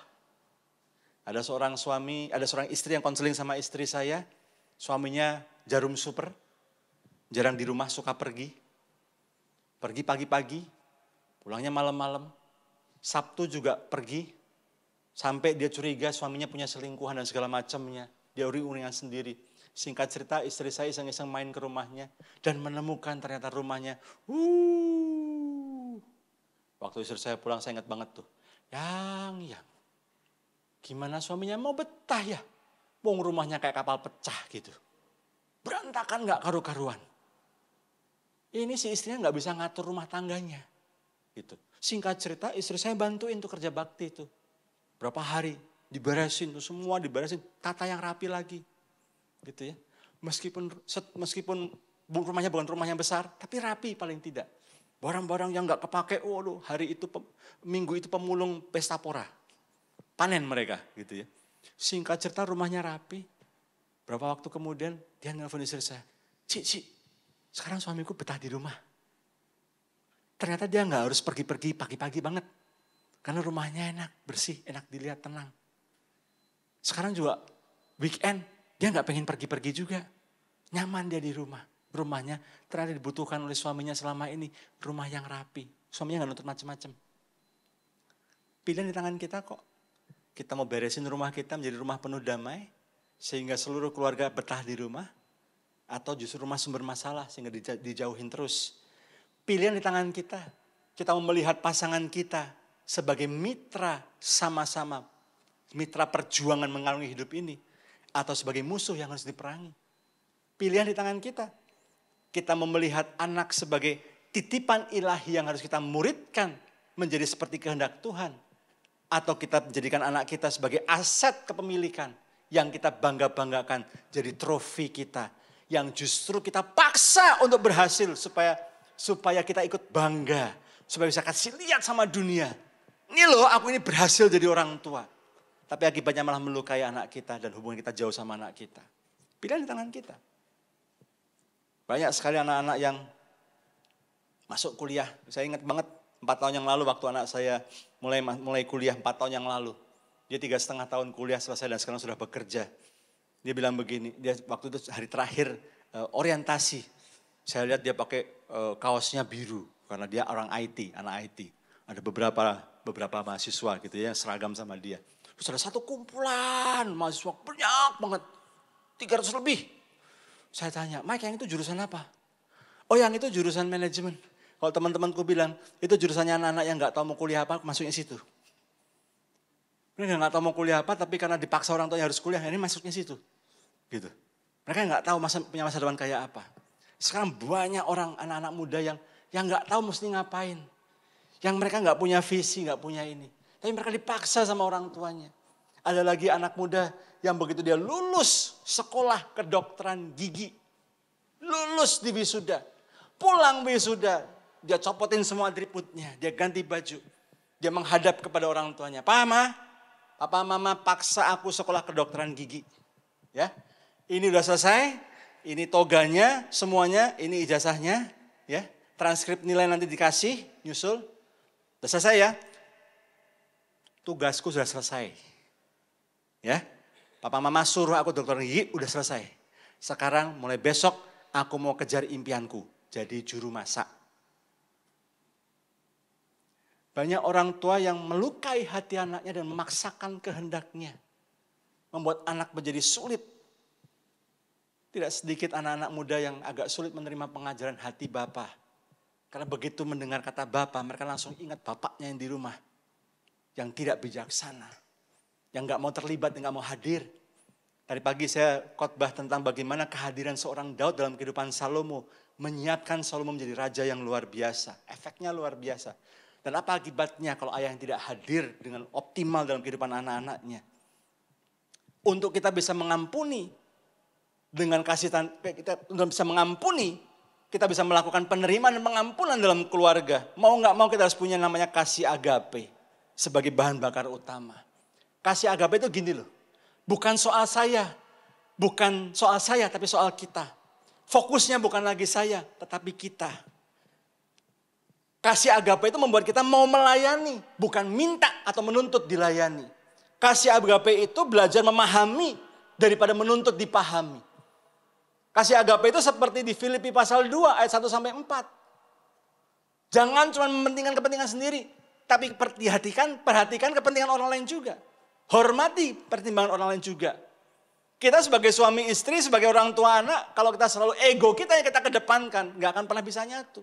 Ada seorang suami, ada seorang istri yang konseling sama istri saya. Suaminya jarum super, jarang di rumah, suka pergi. Pergi pagi-pagi, pulangnya malam-malam. Sabtu juga pergi, sampai dia curiga suaminya punya selingkuhan dan segala macamnya. Dia uring-uringan sendiri. Singkat cerita istri saya iseng-iseng main ke rumahnya dan menemukan ternyata rumahnya. Waktu istri saya pulang saya ingat banget tuh. Yang. Gimana suaminya mau betah ya? Wong rumahnya kayak kapal pecah gitu. Berantakan gak karu-karuan. Ini si istrinya gak bisa ngatur rumah tangganya. Gitu. Singkat cerita istri saya bantuin tuh kerja bakti itu. Berapa hari diberesin tuh semua diberesin. Tata yang rapi lagi. Gitu ya. Meskipun rumahnya bukan rumah yang besar. Tapi rapi paling tidak. Barang-barang yang gak kepake. Waduh hari itu minggu itu pemulung pesta pora. Panen mereka gitu ya. Singkat cerita rumahnya rapi. Berapa waktu kemudian dia nelfon istri saya. Cik, sekarang suamiku betah di rumah. Ternyata dia gak harus pergi-pergi pagi-pagi banget. Karena rumahnya enak, bersih, enak dilihat, tenang. Sekarang juga weekend dia gak pengen pergi-pergi juga. Nyaman dia di rumah. Rumahnya ternyata dibutuhkan oleh suaminya selama ini. Rumah yang rapi. Suaminya gak nuntut macam-macam. Pilihan di tangan kita kok. Kita mau beresin rumah kita menjadi rumah penuh damai. Sehingga seluruh keluarga betah di rumah. Atau justru rumah sumber masalah sehingga dijauhin terus. Pilihan di tangan kita. Kita mau melihat pasangan kita sebagai mitra sama-sama. Mitra perjuangan mengarungi hidup ini. Atau sebagai musuh yang harus diperangi. Pilihan di tangan kita. Kita mau melihat anak sebagai titipan ilahi yang harus kita muridkan. Menjadi seperti kehendak Tuhan. Atau kita menjadikan anak kita sebagai aset kepemilikan yang kita bangga-banggakan jadi trofi kita. Yang justru kita paksa untuk berhasil supaya kita ikut bangga. Supaya bisa kasih lihat sama dunia. Ini loh aku ini berhasil jadi orang tua. Tapi akibatnya malah melukai anak kita dan hubungan kita jauh sama anak kita. Pilihan di tangan kita. Banyak sekali anak-anak yang masuk kuliah. Saya ingat banget 4 tahun yang lalu waktu anak saya mulai kuliah 4 tahun yang lalu. Dia 3,5 tahun kuliah selesai dan sekarang sudah bekerja. Dia bilang begini, dia waktu itu hari terakhir orientasi. Saya lihat dia pakai kaosnya biru karena dia orang IT, anak IT. Ada beberapa mahasiswa gitu ya, yang seragam sama dia. Terus ada satu kumpulan mahasiswa banyak banget, 300 lebih. Saya tanya, Mike yang itu jurusan apa? Oh yang itu jurusan manajemen. Kalau teman-temanku bilang, itu jurusannya anak-anak yang gak tahu mau kuliah apa, masuknya situ. Mereka gak tahu mau kuliah apa, tapi karena dipaksa orang tuanya harus kuliah, ini masuknya situ. Gitu. Mereka gak tahu punya masa depan kayak apa. Sekarang banyak orang, anak-anak muda yang gak tahu mesti ngapain. Yang mereka gak punya visi, gak punya ini. Tapi mereka dipaksa sama orang tuanya. Ada lagi anak muda yang begitu dia lulus sekolah kedokteran gigi. Lulus di wisuda. Pulang wisuda, dia copotin semua atributnya. Dia ganti baju. Dia menghadap kepada orang tuanya. Papa mama paksa aku sekolah kedokteran gigi. Ya, ini udah selesai. Ini toganya, semuanya. Ini ijazahnya. Ya, transkrip nilai nanti dikasih, nyusul. Udah selesai ya. Tugasku sudah selesai. Ya, papa mama suruh aku dokter gigi, udah selesai. Sekarang mulai besok aku mau kejar impianku, jadi juru masak. Banyak orang tua yang melukai hati anaknya dan memaksakan kehendaknya. Membuat anak menjadi sulit. Tidak sedikit anak-anak muda yang agak sulit menerima pengajaran hati Bapa. Karena begitu mendengar kata Bapa, mereka langsung ingat bapaknya yang di rumah. Yang tidak bijaksana. Yang gak mau terlibat, yang gak mau hadir. Tadi pagi saya khotbah tentang bagaimana kehadiran seorang Daud dalam kehidupan Salomo. Menyiapkan Salomo menjadi raja yang luar biasa. Efeknya luar biasa. Dan apa akibatnya kalau ayah yang tidak hadir dengan optimal dalam kehidupan anak-anaknya. Untuk kita bisa mengampuni. Dengan kasih kita bisa mengampuni. Kita bisa melakukan penerimaan dan pengampunan dalam keluarga. Mau gak mau kita harus punya namanya kasih agape. Sebagai bahan bakar utama. Kasih agape itu gini loh. Bukan soal saya. Bukan soal saya tapi soal kita. Fokusnya bukan lagi saya tetapi kita. Kasih agape itu membuat kita mau melayani. Bukan minta atau menuntut dilayani. Kasih agape itu belajar memahami daripada menuntut dipahami. Kasih agape itu seperti di Filipi pasal 2 ayat 1-4. Jangan cuma mementingkan kepentingan sendiri. Tapi perhatikan kepentingan orang lain juga. Hormati pertimbangan orang lain juga. Kita sebagai suami istri, sebagai orang tua anak, kalau kita selalu ego kita yang kita kedepankan, gak akan pernah bisa nyatu.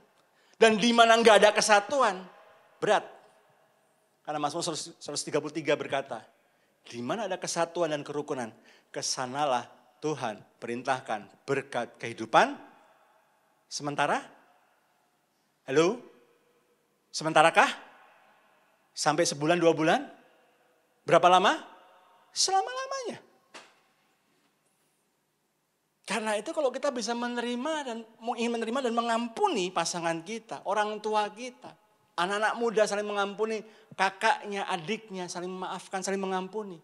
Dan di mana gak ada kesatuan, berat. Karena Mazmur 133 berkata, di mana ada kesatuan dan kerukunan, kesanalah Tuhan perintahkan berkat kehidupan. Sementara? Halo? Sementarakah? Sampai sebulan, 2 bulan? Berapa lama? Selama-lamanya. Karena itu kalau kita bisa ingin menerima dan mengampuni pasangan kita, orang tua kita, anak-anak muda saling mengampuni, kakaknya, adiknya saling memaafkan, saling mengampuni.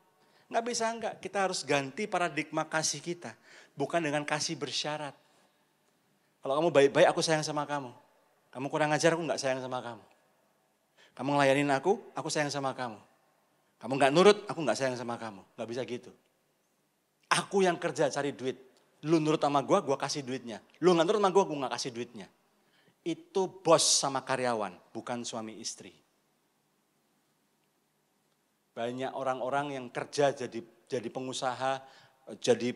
Nggak bisa enggak, kita harus ganti paradigma kasih kita. Bukan dengan kasih bersyarat. Kalau kamu baik-baik aku sayang sama kamu. Kamu kurang ajar aku nggak sayang sama kamu. Kamu ngelayanin aku sayang sama kamu. Kamu gak nurut, aku gak sayang sama kamu. Gak bisa gitu. Aku yang kerja cari duit. Lu nurut sama gue kasih duitnya. Lu gak nurut sama gue gak kasih duitnya. Itu bos sama karyawan, bukan suami istri. Banyak orang-orang yang kerja jadi pengusaha, jadi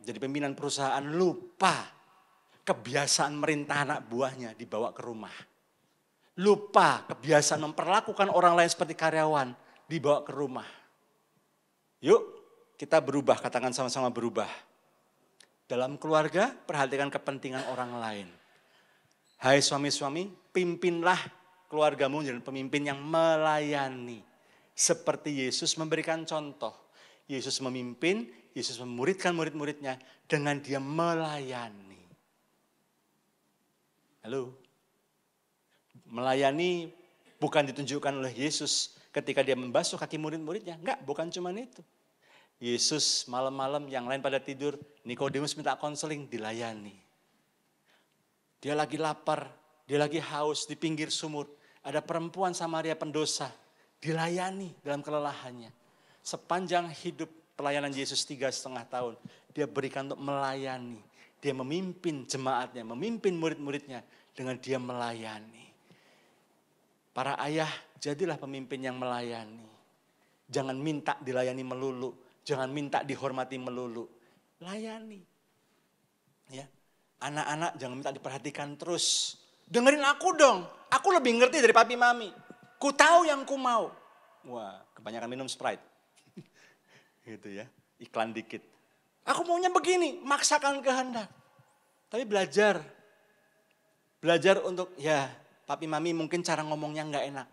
jadi pimpinan perusahaan, lupa kebiasaan merintah anak buahnya dibawa ke rumah. Lupa kebiasaan memperlakukan orang lain seperti karyawan dibawa ke rumah. Yuk kita berubah, katakan sama-sama berubah. Dalam keluarga perhatikan kepentingan orang lain. Hai suami-suami, pimpinlah keluargamu jadi pemimpin yang melayani. Seperti Yesus memberikan contoh. Yesus memimpin, Yesus memuridkan murid-muridnya dengan dia melayani. Halo? Melayani bukan ditunjukkan oleh Yesus ketika dia membasuh kaki murid-muridnya. Enggak, bukan cuma itu. Yesus malam-malam yang lain pada tidur, Nikodemus minta konseling, dilayani. Dia lagi lapar, dia lagi haus di pinggir sumur. Ada perempuan Samaria pendosa, dilayani dalam kelelahannya. Sepanjang hidup pelayanan Yesus 3,5 tahun, dia berikan untuk melayani. Dia memimpin jemaatnya, memimpin murid-muridnya dengan dia melayani. Para ayah, jadilah pemimpin yang melayani. Jangan minta dilayani melulu. Jangan minta dihormati melulu. Layani. Ya. Anak-anak jangan minta diperhatikan terus. Dengerin aku dong. Aku lebih ngerti dari papi mami. Ku tahu yang ku mau. Wah, kebanyakan minum Sprite. Gitu ya. Iklan dikit. Aku maunya begini, maksakan kehendak. Tapi belajar. Belajar untuk, ya papi mami mungkin cara ngomongnya nggak enak.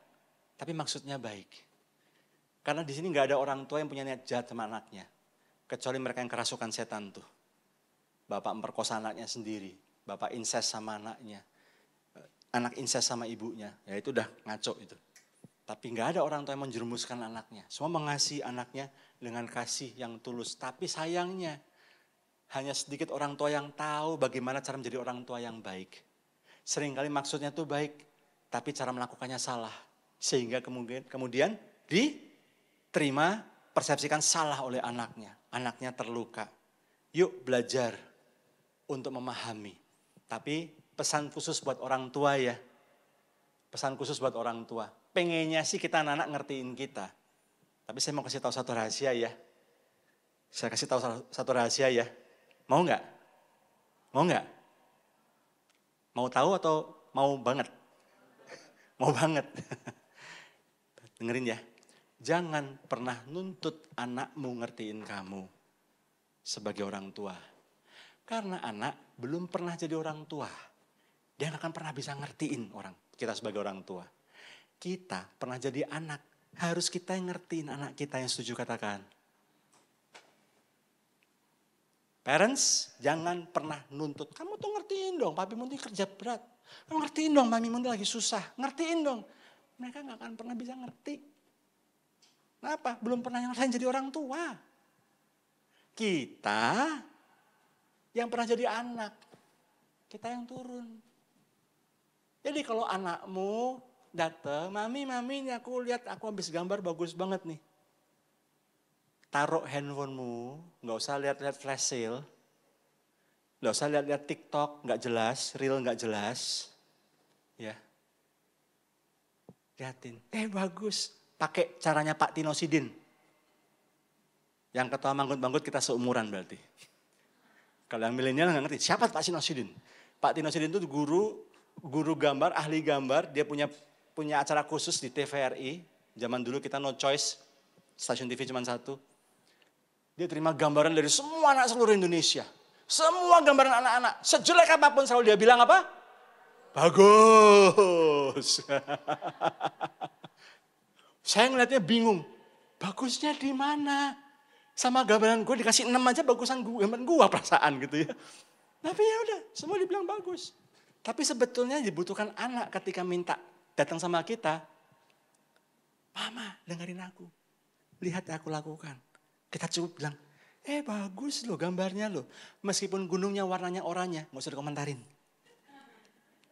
Tapi maksudnya baik. Karena di sini nggak ada orang tua yang punya niat jahat sama anaknya. Kecuali mereka yang kerasukan setan tuh. Bapak memperkosa anaknya sendiri. Bapak incest sama anaknya. Anak incest sama ibunya. Ya itu udah ngaco itu. Tapi nggak ada orang tua yang menjerumuskan anaknya. Semua mengasihi anaknya dengan kasih yang tulus. Tapi sayangnya hanya sedikit orang tua yang tahu bagaimana cara menjadi orang tua yang baik. Seringkali maksudnya tuh baik, tapi cara melakukannya salah. Sehingga kemudian diterima, persepsikan salah oleh anaknya. Anaknya terluka. Yuk belajar untuk memahami. Tapi pesan khusus buat orang tua ya. Pesan khusus buat orang tua. Pengennya sih kita anak-anak ngertiin kita. Tapi saya mau kasih tahu satu rahasia ya. Saya kasih tahu satu rahasia ya. Mau nggak? Mau nggak? Mau tahu atau mau banget? Mau banget. Dengerin ya. Jangan pernah nuntut anakmu ngertiin kamu sebagai orang tua. Karena anak belum pernah jadi orang tua. Dia nggak akan pernah bisa ngertiin kita sebagai orang tua. Kita pernah jadi anak. Harus kita yang ngertiin anak kita, yang setuju katakan. Parents, jangan pernah nuntut. Kamu tuh ngertiin dong, papi mundi kerja berat. Kamu ngertiin dong, mami mundi lagi susah. Ngertiin dong. Mereka gak akan pernah bisa ngerti. Kenapa? Belum pernah ngerasain jadi orang tua. Kita yang pernah jadi anak. Kita yang turun. Jadi kalau anakmu datang, mami ini aku lihat aku habis gambar bagus banget nih. Taruh handphonemu, nggak usah lihat-lihat flash sale, nggak usah lihat-lihat TikTok, nggak jelas, reel nggak jelas, ya. Lihatin, bagus, pakai caranya Pak Tino Sidin. Yang ketua manggut-manggut kita seumuran berarti. Kalau yang milenial nggak ngerti, siapa Pak Tino Sidin? Pak Tino Sidin itu guru gambar, ahli gambar, dia punya acara khusus di TVRI. Zaman dulu kita no choice, stasiun TV cuma satu. Dia terima gambaran dari semua anak seluruh Indonesia. Semua gambaran anak-anak. Sejelek apapun selalu dia bilang apa? Bagus. Saya ngeliatnya bingung. Bagusnya di mana? Sama gambaran gue dikasih 6 aja bagusan gambaran gue perasaan gitu ya. Tapi ya udah, semua dibilang bagus. Tapi sebetulnya dibutuhkan anak ketika minta datang sama kita. Mama, dengerin aku. Lihat yang aku lakukan. Kita cukup bilang, bagus loh gambarnya loh. Meskipun gunungnya warnanya oranye, gak usah dikomentarin.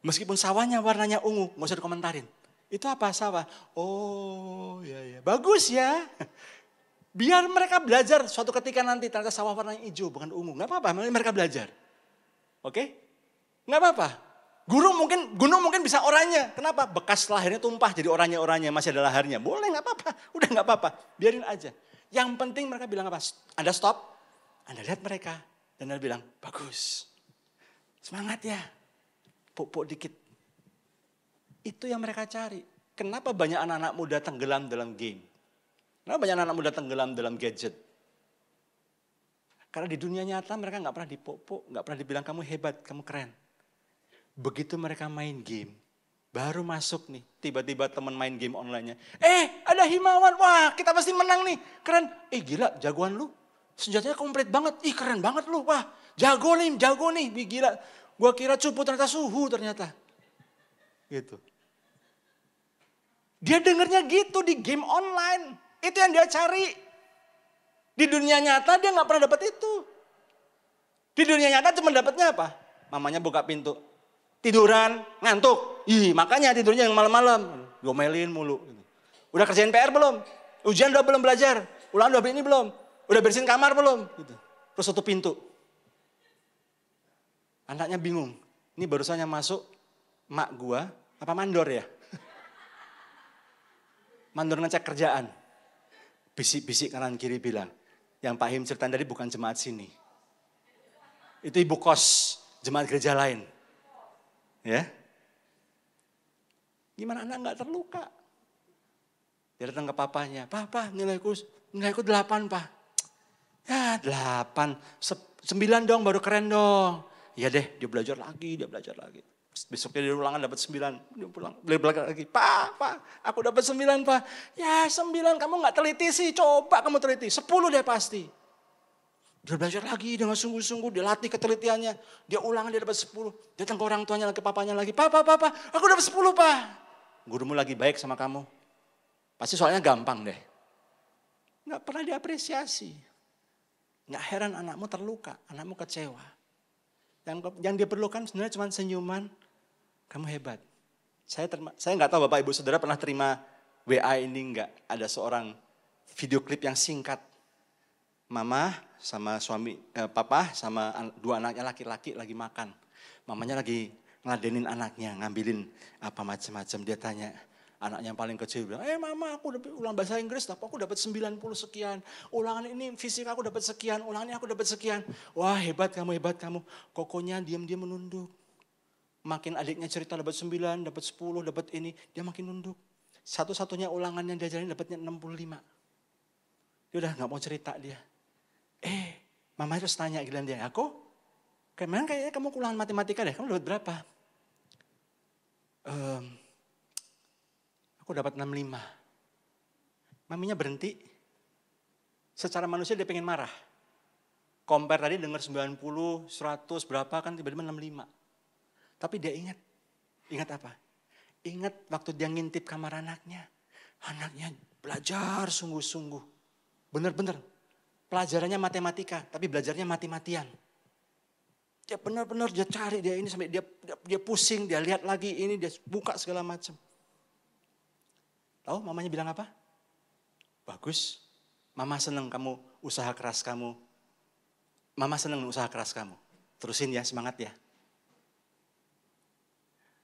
Meskipun sawahnya warnanya ungu, gak usah dikomentarin. Itu apa sawah? Oh ya, bagus ya. Biar mereka belajar suatu ketika nanti ternyata sawah warnanya hijau bukan ungu. Gak apa-apa, mereka belajar. Oke? Gak apa-apa. Gunung mungkin bisa oranye. Kenapa? Bekas lahirnya tumpah jadi oranye-oranye, masih ada laharnya. Boleh gak apa-apa, udah gak apa-apa. Biarin aja. Yang penting mereka bilang apa? Anda stop, Anda lihat mereka. Dan Anda bilang, bagus. Semangat ya. Puk-puk dikit. Itu yang mereka cari. Kenapa banyak anak-anak muda tenggelam dalam game? Kenapa banyak anak-anak muda tenggelam dalam gadget? Karena di dunia nyata mereka gak pernah dipuk-puk, gak pernah dibilang kamu hebat, kamu keren. Begitu mereka main game, baru masuk nih, tiba-tiba teman main game online-nya. Ada Himawan, wah kita pasti menang nih, keren. Gila, jagoan lu, senjatanya komplit banget, keren banget lu, wah jago nih, gila. Gua kira cupu ternyata suhu ternyata. Gitu. Dia dengernya gitu di game online, itu yang dia cari. Di dunia nyata dia gak pernah dapat itu. Di dunia nyata cuma dapatnya apa? Mamanya buka pintu. Tiduran, ngantuk. Makanya tidurnya yang malam-malam. Gomelin mulu. Udah kerjain PR belum? Ujian udah belum belajar? Ulangan udah ini belum? Udah bersihin kamar belum? Gitu. Terus tutup pintu. Anaknya bingung. Ini barusan yang masuk mak gua, apa mandor ya? mandor ngecek kerjaan. Bisik-bisik kanan kiri bilang, yang Pak Him ceritain tadi bukan jemaat sini. Itu ibu kos jemaat gereja lain. Ya. Gimana anak nggak terluka? Dia datang ke papanya, Papa nilaiku 8 Pak. Ya 8, 9 dong baru keren dong. Ya deh dia belajar lagi. Besoknya dia ulangan dapat 9, dia pulang belajar lagi. Pak, aku dapat 9 Pak. Ya 9 kamu nggak teliti sih, coba kamu teliti. 10 deh pasti. Dia belajar lagi dengan sungguh-sungguh, dia latih ketelitiannya. Dia ulangan dia dapat 10. Dia datang ke orang tuanya, ke papanya lagi. Papa, aku dapat 10 Pak. Gurumu lagi baik sama kamu. Pasti soalnya gampang deh. Nggak pernah diapresiasi. Nggak heran anakmu terluka, anakmu kecewa. Yang dia perlukan sebenarnya cuma senyuman, kamu hebat. Saya nggak tahu Bapak Ibu Saudara pernah terima WA ini enggak. Ada seorang video klip yang singkat. Mama sama papa sama 2 anaknya laki-laki lagi makan. Mamanya lagi ngeladenin anaknya, ngambilin apa macam-macam. Dia tanya, anaknya yang paling kecil bilang, mama aku udah ulang bahasa Inggris, tapi aku dapat 90 sekian. Ulangan ini fisika aku dapat sekian, ulangan ini aku dapat sekian. Wah hebat kamu. Kokonya diam-diam menunduk. Makin adiknya cerita dapat 9, dapat 10, dapat ini, dia makin nunduk. Satu-satunya ulangan yang diajarin dapatnya 65. Dia udah gak mau cerita dia. Mama terus tanya giliran dia, aku? Kayaknya kamu ulangan matematika deh, kamu dapat berapa? Aku dapat 65. Maminya berhenti. Secara manusia dia pengen marah. Compare tadi dengar 90, 100 berapa kan tiba-tiba 65. Tapi dia ingat. Ingat apa? Ingat waktu dia ngintip kamar anaknya. Anaknya belajar sungguh-sungguh. Benar-benar. Pelajarannya matematika, tapi belajarnya mati-matian. Dia benar-benar dia cari dia ini sampai dia pusing, dia lihat lagi ini, dia buka segala macam. Tahu mamanya bilang apa? Bagus, mama seneng kamu usaha keras kamu. Mama seneng usaha keras kamu. Terusin ya, semangat ya.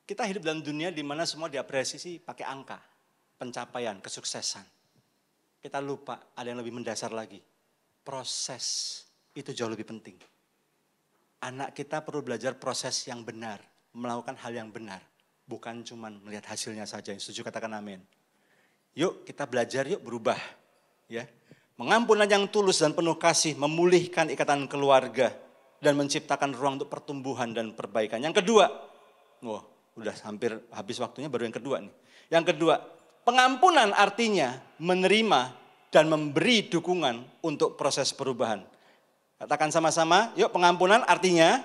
Kita hidup dalam dunia di mana semua diapresiasi pakai angka, pencapaian, kesuksesan. Kita lupa ada yang lebih mendasar lagi. Proses itu jauh lebih penting. Anak kita perlu belajar proses yang benar, melakukan hal yang benar. Bukan cuma melihat hasilnya saja. Yang setuju katakan amin. Yuk kita belajar, yuk berubah. Ya, mengampunlah yang tulus dan penuh kasih, memulihkan ikatan keluarga dan menciptakan ruang untuk pertumbuhan dan perbaikan. Yang kedua, udah hampir habis waktunya baru yang kedua nih. Yang kedua, pengampunan artinya menerima dan memberi dukungan untuk proses perubahan. Katakan sama-sama, yuk pengampunan artinya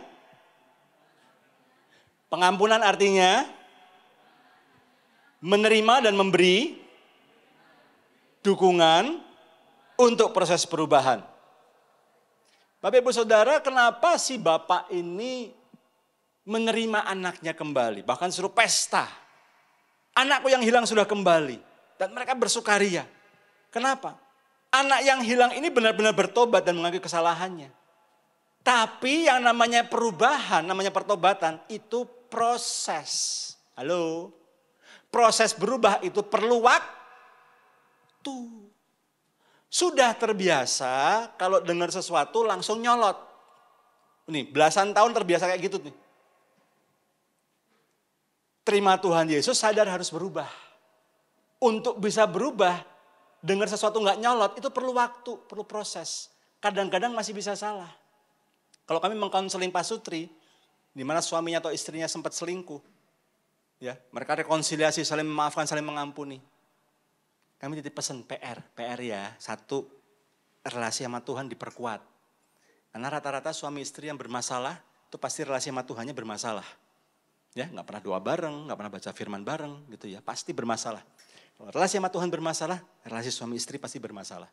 menerima dan memberi dukungan untuk proses perubahan. Bapak Ibu Saudara, kenapa si bapak ini menerima anaknya kembali? Bahkan suruh pesta. Anakku yang hilang sudah kembali. Dan mereka bersukaria. Kenapa? Anak yang hilang ini benar-benar bertobat dan mengakui kesalahannya. Tapi yang namanya perubahan, namanya pertobatan itu proses. Halo? Proses berubah itu perlu waktu. Sudah terbiasa kalau dengar sesuatu langsung nyolot. Nih, belasan tahun terbiasa kayak gitu nih. Terima Tuhan Yesus, sadar harus berubah. Untuk bisa berubah, dengar sesuatu nggak nyolot, itu perlu waktu, perlu proses. Kadang-kadang masih bisa salah. Kalau kami mengkonseling Pak Sutri, di mana suaminya atau istrinya sempat selingkuh, ya, mereka rekonsiliasi, saling memaafkan, saling mengampuni. Kami titip pesan PR ya, satu, relasi sama Tuhan diperkuat. Karena rata-rata suami istri yang bermasalah, itu pasti relasi sama Tuhannya bermasalah. Ya, nggak pernah doa bareng, nggak pernah baca firman bareng, gitu ya, pasti bermasalah. Kalau relasi sama Tuhan bermasalah, relasi suami istri pasti bermasalah.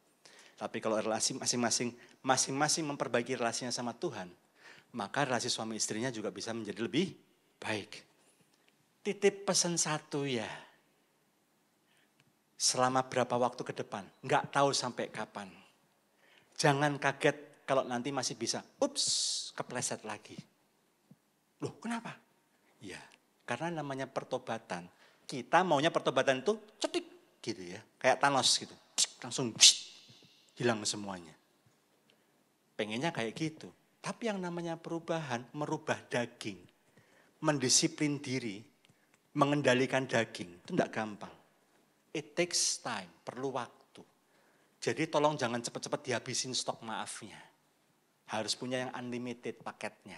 Tapi kalau relasi masing-masing memperbaiki relasinya sama Tuhan, maka relasi suami istrinya juga bisa menjadi lebih baik. Titip pesan satu ya. Selama berapa waktu ke depan, nggak tahu sampai kapan. Jangan kaget kalau nanti masih bisa, kepleset lagi. Loh kenapa? Ya, karena namanya pertobatan. Kita maunya pertobatan itu cetik, gitu ya. Kayak Thanos gitu. Langsung hilang semuanya. Pengennya kayak gitu. Tapi yang namanya perubahan, merubah daging, mendisiplin diri, mengendalikan daging, itu tidak gampang. It takes time, perlu waktu. Jadi tolong jangan cepat-cepat dihabisin stok maafnya. Harus punya yang unlimited paketnya.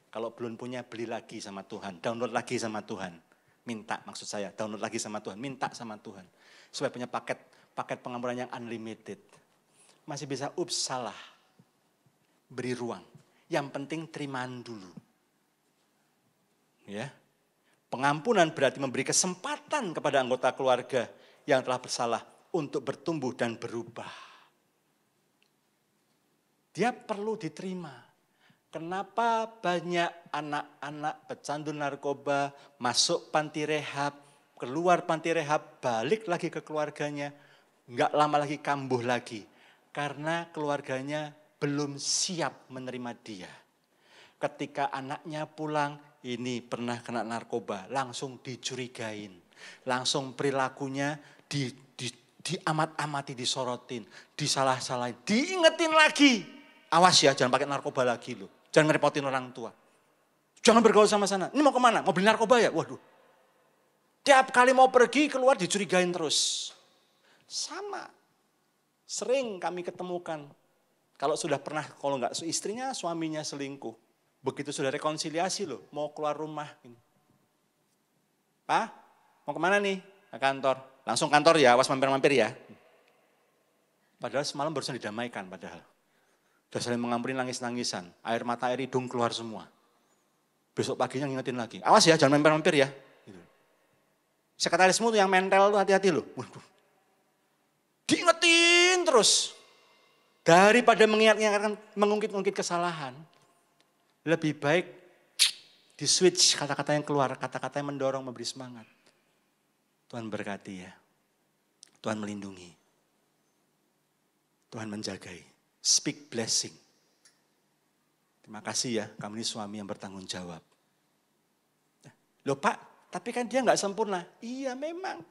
Kalau belum punya, beli lagi sama Tuhan, download lagi sama Tuhan. Minta maksud saya, download lagi sama Tuhan, minta sama Tuhan. Supaya punya paket pengampunan yang unlimited. Masih bisa, salah. Beri ruang. Yang penting terimaan dulu. Ya. Pengampunan berarti memberi kesempatan kepada anggota keluarga yang telah bersalah untuk bertumbuh dan berubah. Dia perlu diterima. Kenapa banyak anak-anak pecandu narkoba masuk panti rehab, keluar panti rehab, balik lagi ke keluarganya, enggak lama lagi kambuh lagi. Karena keluarganya belum siap menerima dia. Ketika anaknya pulang, ini pernah kena narkoba, langsung dicurigain. Langsung perilakunya diamat-amati, disorotin, disalah-salahin, diingetin lagi. Awas ya, jangan pakai narkoba lagi loh. Jangan ngerepotin orang tua. Jangan bergaul sama sana. Ini mau kemana? Mau beli narkoba ya? Waduh. Tiap kali mau pergi keluar dicurigain terus. Sama. Sering kami ketemukan. Kalau sudah pernah, kalau enggak istrinya, suaminya selingkuh. Begitu sudah rekonsiliasi loh, mau keluar rumah. Pak, mau kemana nih? Ke kantor. Langsung kantor ya, awas mampir-mampir ya. Padahal semalam barusan didamaikan padahal. Sudah saling mengampuni nangis-nangisan. Air mata, air hidung keluar semua. Besok paginya ngingetin lagi. Awas ya, jangan mampir-mampir ya. Gitu. Sekretarismu tuh yang mental tuh hati-hati loh. Waduh. Diingetin terus. Daripada mengingatkan, mengungkit-ungkit kesalahan. Lebih baik di switch kata-kata yang keluar. Kata-kata yang mendorong, memberi semangat. Tuhan berkati ya. Tuhan melindungi. Tuhan menjagai. Speak blessing. Terima kasih ya, kamu ini suami yang bertanggung jawab. Loh Pak, tapi kan dia nggak sempurna. Iya memang.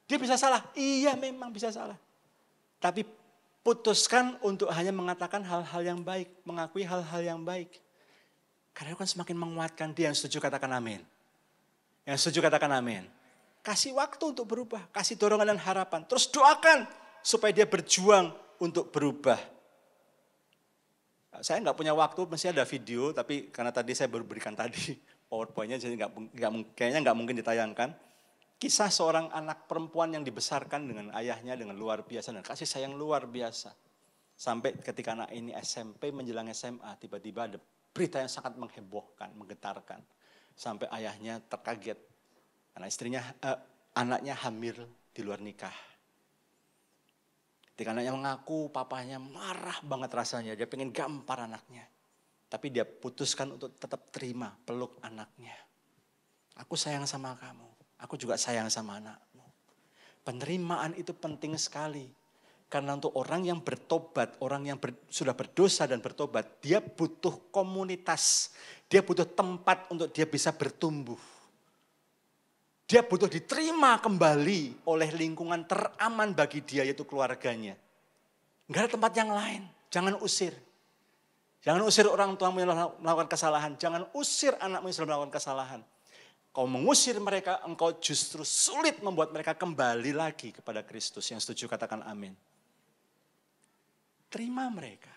Dia bisa salah. Iya memang bisa salah. Tapi putuskan untuk hanya mengatakan hal-hal yang baik. Mengakui hal-hal yang baik. Karena itu kan semakin menguatkan dia. Yang setuju katakan amin. Yang setuju katakan amin. Kasih waktu untuk berubah. Kasih dorongan dan harapan. Terus doakan supaya dia berjuang untuk berubah. Saya nggak punya waktu, mesti ada video, tapi karena tadi saya baru berikan tadi PowerPoint-nya, jadi kayaknya nggak mungkin ditayangkan. Kisah seorang anak perempuan yang dibesarkan dengan ayahnya dengan luar biasa dan kasih sayang luar biasa. Sampai ketika anak ini SMP menjelang SMA, tiba-tiba ada berita yang sangat menghebohkan, menggetarkan. Sampai ayahnya terkaget, karena anaknya hamil di luar nikah. Ketika anaknya mengaku, papanya marah banget rasanya. Dia pengen gampar anaknya. Tapi dia putuskan untuk tetap terima, peluk anaknya. Aku sayang sama kamu. Aku juga sayang sama anakmu. Penerimaan itu penting sekali. Karena untuk orang yang bertobat, orang yang sudah berdosa dan bertobat, dia butuh komunitas. Dia butuh tempat untuk dia bisa bertumbuh. Dia butuh diterima kembali oleh lingkungan teraman bagi dia, yaitu keluarganya. Enggak ada tempat yang lain, jangan usir. Jangan usir orang tuamu yang melakukan kesalahan, jangan usir anakmu yang sudah melakukan kesalahan. Kau mengusir mereka, engkau justru sulit membuat mereka kembali lagi kepada Kristus. Yang setuju katakan amin. Terima mereka,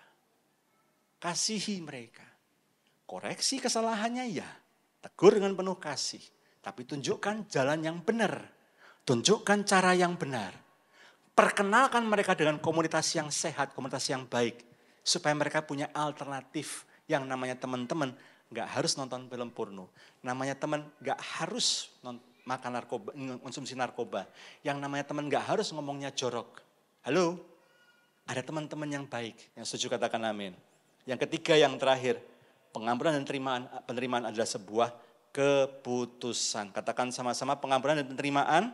kasihi mereka. Koreksi kesalahannya ya, tegur dengan penuh kasih. Tapi tunjukkan jalan yang benar. Tunjukkan cara yang benar. Perkenalkan mereka dengan komunitas yang sehat, komunitas yang baik. Supaya mereka punya alternatif yang namanya teman-teman. Gak harus nonton film porno. Namanya teman gak harus makan narkoba, konsumsi narkoba. Yang namanya teman gak harus ngomongnya jorok. Halo? Ada teman-teman yang baik. Yang setuju katakan amin. Yang ketiga, yang terakhir. Pengampunan dan penerimaan adalah sebuah keputusan. Katakan sama-sama pengampunan dan penerimaan.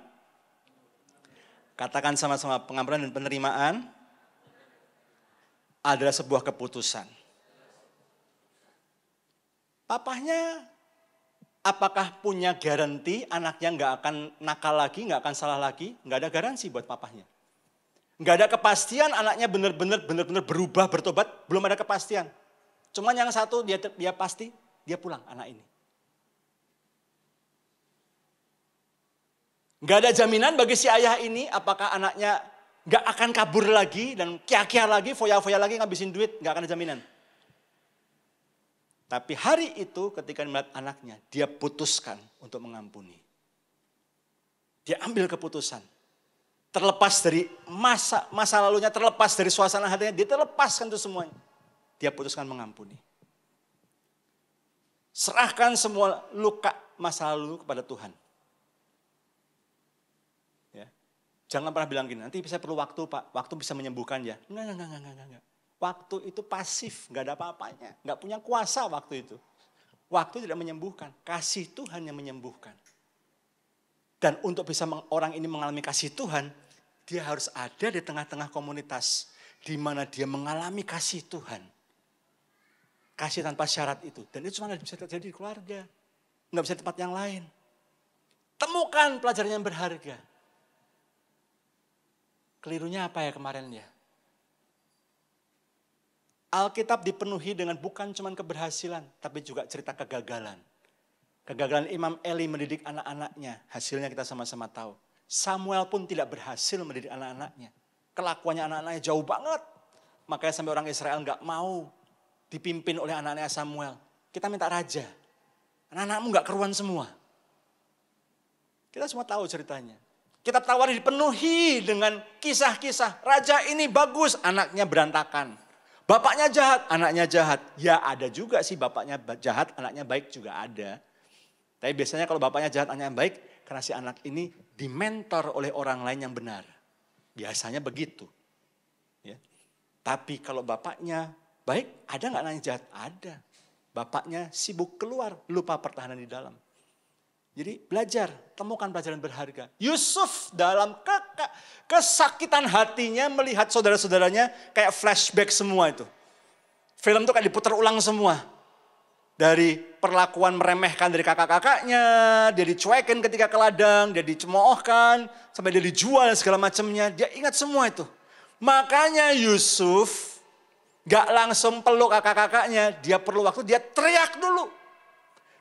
Katakan sama-sama pengampunan dan penerimaan adalah sebuah keputusan. Papahnya Apakah punya garansi anaknya nggak akan nakal lagi, nggak akan salah lagi? Nggak ada garansi buat papahnya. Nggak ada kepastian anaknya benar-benar berubah, bertobat, belum ada kepastian. Cuman yang satu dia pasti, dia pulang anak ini. Nggak ada jaminan bagi si ayah ini apakah anaknya nggak akan kabur lagi dan kia-kia lagi, foya-foya lagi ngabisin duit, nggak akan ada jaminan. Tapi hari itu ketika melihat anaknya, dia putuskan untuk mengampuni. Dia ambil keputusan. Terlepas dari masa lalunya, terlepas dari suasana hatinya, dia terlepaskan itu semuanya. Dia putuskan mengampuni. Serahkan semua luka masa lalu kepada Tuhan. Ya. Jangan pernah bilang gini, nanti saya perlu waktu Pak, waktu bisa menyembuhkan ya. Enggak. Waktu itu pasif, nggak ada apa-apanya. Nggak punya kuasa waktu itu. Waktu tidak menyembuhkan, kasih Tuhan yang menyembuhkan. Dan untuk bisa orang ini mengalami kasih Tuhan, dia harus ada di tengah-tengah komunitas. Di mana dia mengalami kasih Tuhan. Kasih tanpa syarat itu. Dan itu cuma bisa terjadi di keluarga. Nggak bisa di tempat yang lain. Temukan pelajaran yang berharga. Kelirunya apa ya kemarin ya? Alkitab dipenuhi dengan bukan cuma keberhasilan, tapi juga cerita kegagalan. Kegagalan Imam Eli mendidik anak-anaknya, hasilnya kita sama-sama tahu. Samuel pun tidak berhasil mendidik anak-anaknya. Kelakuannya anak-anaknya jauh banget. Makanya sampai orang Israel nggak mau dipimpin oleh anak-anaknya Samuel. Kita minta raja. Anak-anakmu nggak keruan semua. Kita semua tahu ceritanya. Kitab Tawari dipenuhi dengan kisah-kisah. Raja ini bagus, anaknya berantakan. Bapaknya jahat, anaknya jahat. Ya ada juga sih bapaknya jahat, anaknya baik juga ada. Tapi biasanya kalau bapaknya jahat, anaknya baik, karena si anak ini dimentor oleh orang lain yang benar. Biasanya begitu. Ya. Tapi kalau bapaknya baik, ada nggak anaknya jahat? Ada. Bapaknya sibuk keluar, lupa pertahanan di dalam. Jadi belajar, temukan pelajaran berharga. Yusuf dalam kesakitan hatinya melihat saudara-saudaranya kayak flashback semua itu. Film itu kayak diputar ulang semua. Dari perlakuan meremehkan dari kakak-kakaknya, dia dicuekin ketika ke ladang, dia dicemoohkan, sampai dia dijual segala macamnya. Dia ingat semua itu. Makanya Yusuf gak langsung peluk kakak-kakaknya, dia perlu waktu, dia teriak dulu.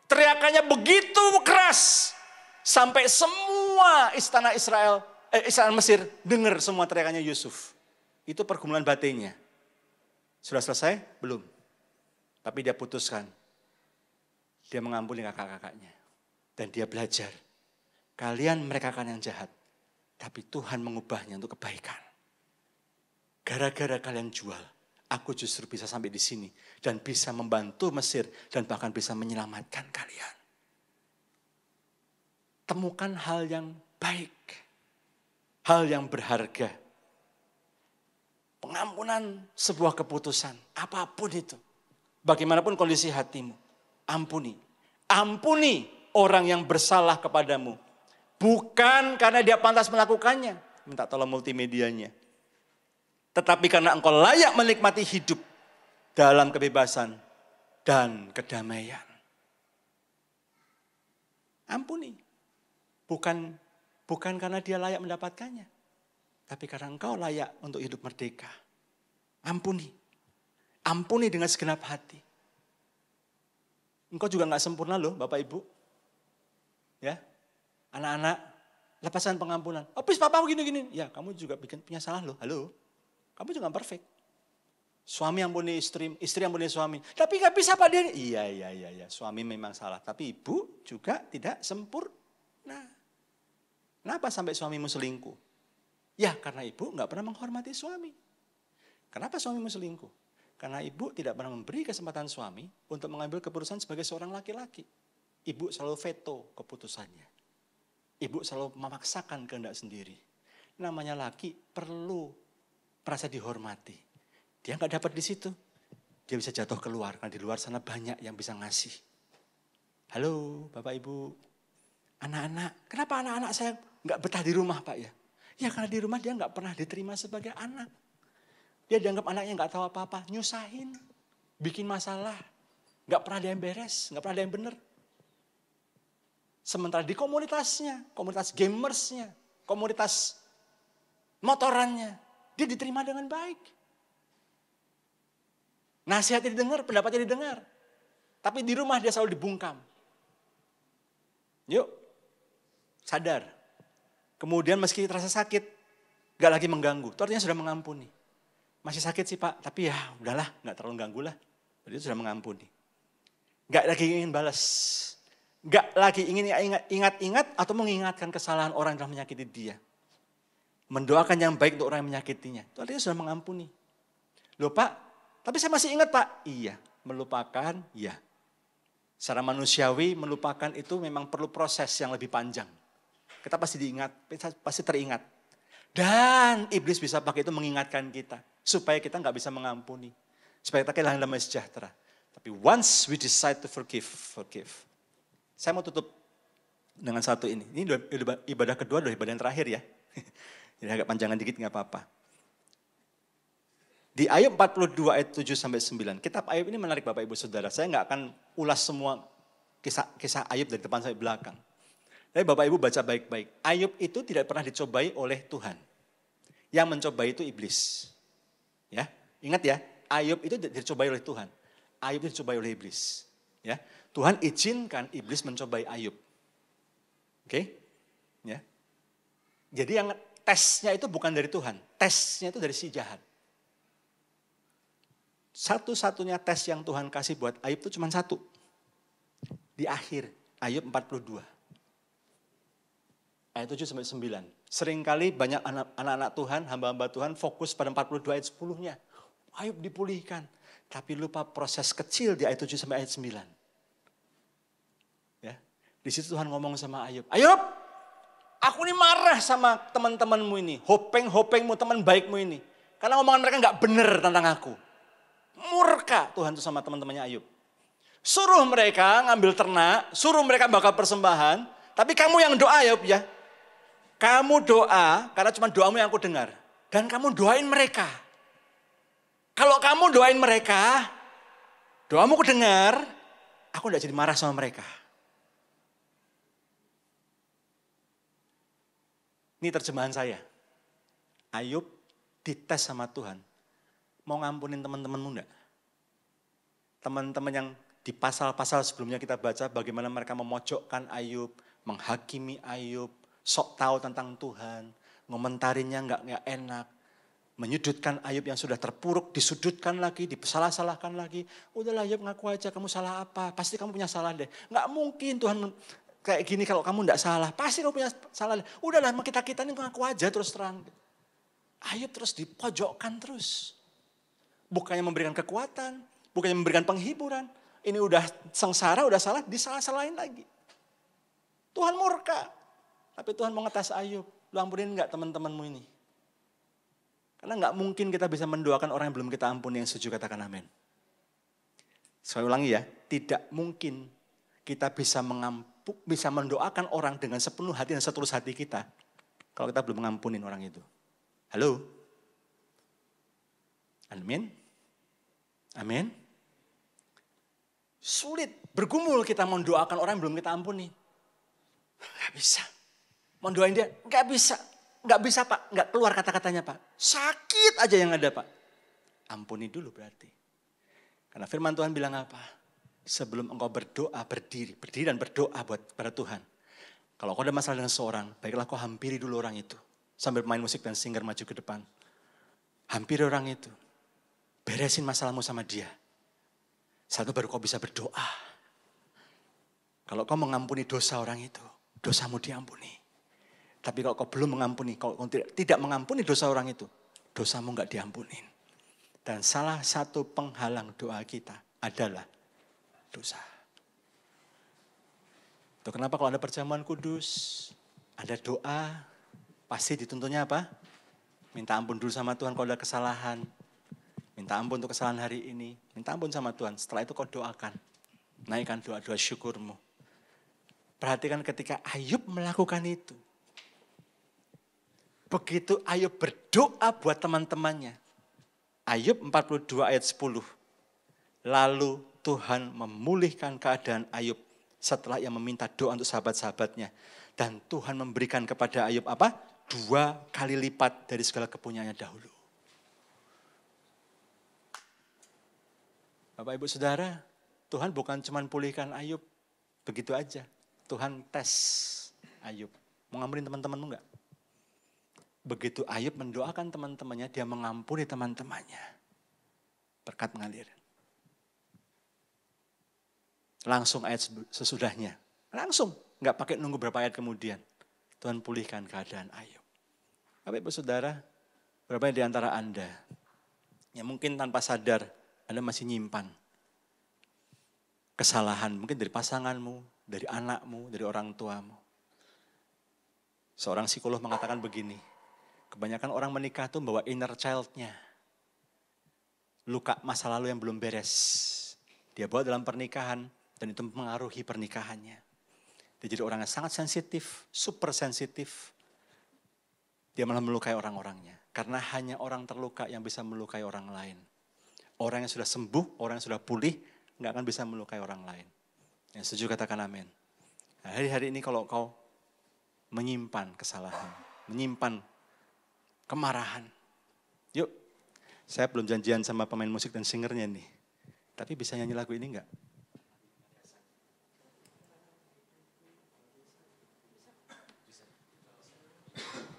Teriakannya begitu keras sampai semua istana istana Mesir dengar semua teriakannya Yusuf. Itu pergumulan batinnya. Sudah selesai? Belum. Tapi dia putuskan. Dia mengampuni kakak-kakaknya. Dan dia belajar. Kalian mereka kan yang jahat. Tapi Tuhan mengubahnya untuk kebaikan. Gara-gara kalian jual. Aku justru bisa sampai di sini. Dan bisa membantu Mesir. Dan bahkan bisa menyelamatkan kalian. Temukan hal yang baik. Hal yang berharga. Pengampunan sebuah keputusan. Apapun itu. Bagaimanapun kondisi hatimu. Ampuni. Ampuni orang yang bersalah kepadamu. Bukan karena dia pantas melakukannya. Minta tolong multimedianya. Tetapi karena engkau layak menikmati hidup dalam kebebasan dan kedamaian. Ampuni. Bukan karena dia layak mendapatkannya. Tapi karena engkau layak untuk hidup merdeka. Ampuni. Ampuni dengan segenap hati. Engkau juga gak sempurna loh Bapak Ibu. Ya, anak-anak lepaskan pengampunan. Oh please papa gini-gini. Ya kamu juga punya salah loh. Halo. Kamu juga perfect. Suami ampuni istri, istri ampuni suami. Tapi gak bisa Pak dia. Iya. Suami memang salah. Tapi ibu juga tidak sempurna. Kenapa sampai suamimu selingkuh? Ya karena ibu gak pernah menghormati suami. Kenapa suamimu selingkuh? Karena ibu tidak pernah memberi kesempatan suami untuk mengambil keputusan sebagai seorang laki-laki. Ibu selalu veto keputusannya. Ibu selalu memaksakan kehendak sendiri. Namanya laki perlu merasa dihormati. Dia nggak dapat di situ. Dia bisa jatuh keluar. Karena di luar sana banyak yang bisa ngasih. Halo Bapak Ibu. Anak-anak. Kenapa anak-anak saya nggak betah di rumah Pak ya? Ya karena di rumah dia nggak pernah diterima sebagai anak. Dia dianggap anaknya nggak tahu apa-apa. Nyusahin. Bikin masalah. Nggak pernah ada yang beres. Nggak pernah ada yang benar. Sementara di komunitasnya, komunitas gamersnya, komunitas motorannya, dia diterima dengan baik. Nasihatnya didengar, pendapatnya didengar. Tapi di rumah dia selalu dibungkam. Yuk, sadar. Kemudian meski terasa sakit, gak lagi mengganggu. Itu artinya sudah mengampuni. Masih sakit sih Pak, tapi ya udahlah, gak terlalu ganggu lah. Jadi sudah mengampuni. Gak lagi ingin balas. Gak lagi ingin ingat-ingat atau mengingatkan kesalahan orang yang telah menyakiti dia. Mendoakan yang baik untuk orang yang menyakitinya. Itu artinya sudah mengampuni. Loh Pak, tapi saya masih ingat Pak. Iya, melupakan, iya. Secara manusiawi melupakan itu memang perlu proses yang lebih panjang. Kita pasti diingat, pasti teringat. Dan iblis bisa pakai itu mengingatkan kita. Supaya kita gak bisa mengampuni. Supaya kita kehilangan damai sejahtera. Tapi once we decide to forgive. Saya mau tutup dengan satu ini. Ini ibadah kedua, ibadah yang terakhir ya. Jadi agak panjangan dikit gak apa-apa. Di Ayub 42 ayat 7-9. Kitab Ayub ini menarik Bapak Ibu Saudara. Saya gak akan ulas semua kisah Ayub dari depan sampai belakang. Tapi Bapak Ibu baca baik-baik. Ayub itu tidak pernah dicobai oleh Tuhan. Yang mencobai itu iblis. Ya, ingat ya, Ayub itu tidak dicobai oleh Tuhan. Ayub itu dicobai oleh iblis. Ya, Tuhan izinkan iblis mencobai Ayub. Oke? Ya. Jadi yang tesnya itu bukan dari Tuhan. Tesnya itu dari si jahat. Satu-satunya tes yang Tuhan kasih buat Ayub itu cuma satu. Di akhir, Ayub 42. Ayat 7-9. Seringkali banyak anak-anak Tuhan, hamba-hamba Tuhan fokus pada 42 ayat 10-nya. Ayub dipulihkan. Tapi lupa proses kecil di ayat 7 sampai ayat 9. Ya. Di situ Tuhan ngomong sama Ayub. Ayub, aku ini marah sama teman-temanmu ini. Hopeng-hopengmu, teman baikmu ini. Karena omongan mereka gak benar tentang aku. Murka Tuhan itu sama teman-temannya Ayub. Suruh mereka ngambil ternak, suruh mereka bakal persembahan. Tapi kamu yang doa Ayub ya. Kamu doa, karena cuma doamu yang aku dengar. Dan kamu doain mereka. Kalau kamu doain mereka, doamu aku dengar, aku tidak jadi marah sama mereka. Ini terjemahan saya. Ayub dites sama Tuhan. Mau ngampunin teman-temanmu enggak? Teman-teman yang di pasal-pasal sebelumnya kita baca bagaimana mereka memojokkan Ayub, menghakimi Ayub, sok tahu tentang Tuhan, ngomentarinya enggak enak, menyudutkan Ayub yang sudah terpuruk, disudutkan lagi, disalah-salahkan lagi. Udahlah Ayub ngaku aja, kamu salah apa? Pasti kamu punya salah deh. Enggak mungkin Tuhan kayak gini kalau kamu enggak salah. Pasti kamu punya salah deh. Udahlah kita ini ngaku aja terus terang. Ayub terus dipojokkan terus. Bukannya memberikan kekuatan, bukannya memberikan penghiburan. Ini udah sengsara, udah salah, disalah-salahin lagi. Tuhan murka. Tapi Tuhan mau ngetes Ayub. Lu ampunin enggak teman-temanmu ini? Karena enggak mungkin kita bisa mendoakan orang yang belum kita ampuni, yang setuju katakan amin. Saya ulangi ya, tidak mungkin kita bisa mendoakan orang dengan sepenuh hati dan setulus hati kita. Kalau kita belum mengampunin orang itu. Halo? Amin? Amin? Sulit, bergumul kita mendoakan orang yang belum kita ampuni. Gak bisa. Mendoain dia, gak bisa. Gak bisa Pak, gak keluar kata-katanya Pak. Sakit aja yang ada Pak. Ampuni dulu berarti. Karena firman Tuhan bilang apa? Sebelum engkau berdoa, berdiri dan berdoa pada Tuhan. Kalau kau ada masalah dengan seorang, baiklah kau hampiri dulu orang itu. Sambil main musik dan singer maju ke depan. Hampiri orang itu. Beresin masalahmu sama dia. Satu baru kau bisa berdoa. Kalau kau mengampuni dosa orang itu, dosamu diampuni. Tapi kalau kau belum mengampuni, kalau kau tidak mengampuni dosa orang itu, dosamu enggak diampunin. Dan salah satu penghalang doa kita adalah dosa. Itu kenapa kalau ada perjamuan kudus, ada doa, pasti dituntutnya apa? Minta ampun dulu sama Tuhan kalau ada kesalahan. Minta ampun untuk kesalahan hari ini. Minta ampun sama Tuhan. Setelah itu kau doakan. Naikkan doa-doa syukurmu. Perhatikan ketika Ayub melakukan itu. Begitu Ayub berdoa buat teman-temannya. Ayub 42 ayat 10. Lalu Tuhan memulihkan keadaan Ayub setelah ia meminta doa untuk sahabat-sahabatnya. Dan Tuhan memberikan kepada Ayub apa? 2 kali lipat dari segala kepunyaannya dahulu. Bapak Ibu Saudara, Tuhan bukan cuma pulihkan Ayub begitu aja. Tuhan tes Ayub. Mau ngambilin teman-temanmu enggak? Begitu Ayub mendoakan teman-temannya, dia mengampuni teman-temannya. Berkat mengalir. Langsung ayat sesudahnya. Langsung. Enggak pakai nunggu berapa ayat kemudian. Tuhan pulihkan keadaan Ayub. Bapak Ibu Saudara, berapa di antara Anda yang mungkin tanpa sadar Anda masih nyimpan kesalahan mungkin dari pasanganmu, dari anakmu, dari orang tuamu. Seorang psikolog mengatakan begini, kebanyakan orang menikah itu membawa inner child-nya. Luka masa lalu yang belum beres. Dia bawa dalam pernikahan dan itu mempengaruhi pernikahannya. Dia jadi orang yang sangat sensitif, super sensitif. Dia malah melukai orang-orangnya. Karena hanya orang terluka yang bisa melukai orang lain. Orang yang sudah sembuh, orang yang sudah pulih, nggak akan bisa melukai orang lain. Yang setuju katakan amin. Nah, hari-hari ini kalau kau menyimpan kesalahan, menyimpan kemarahan. Yuk, saya belum janjian sama pemain musik dan singernya nih. Tapi bisa nyanyi lagu ini enggak?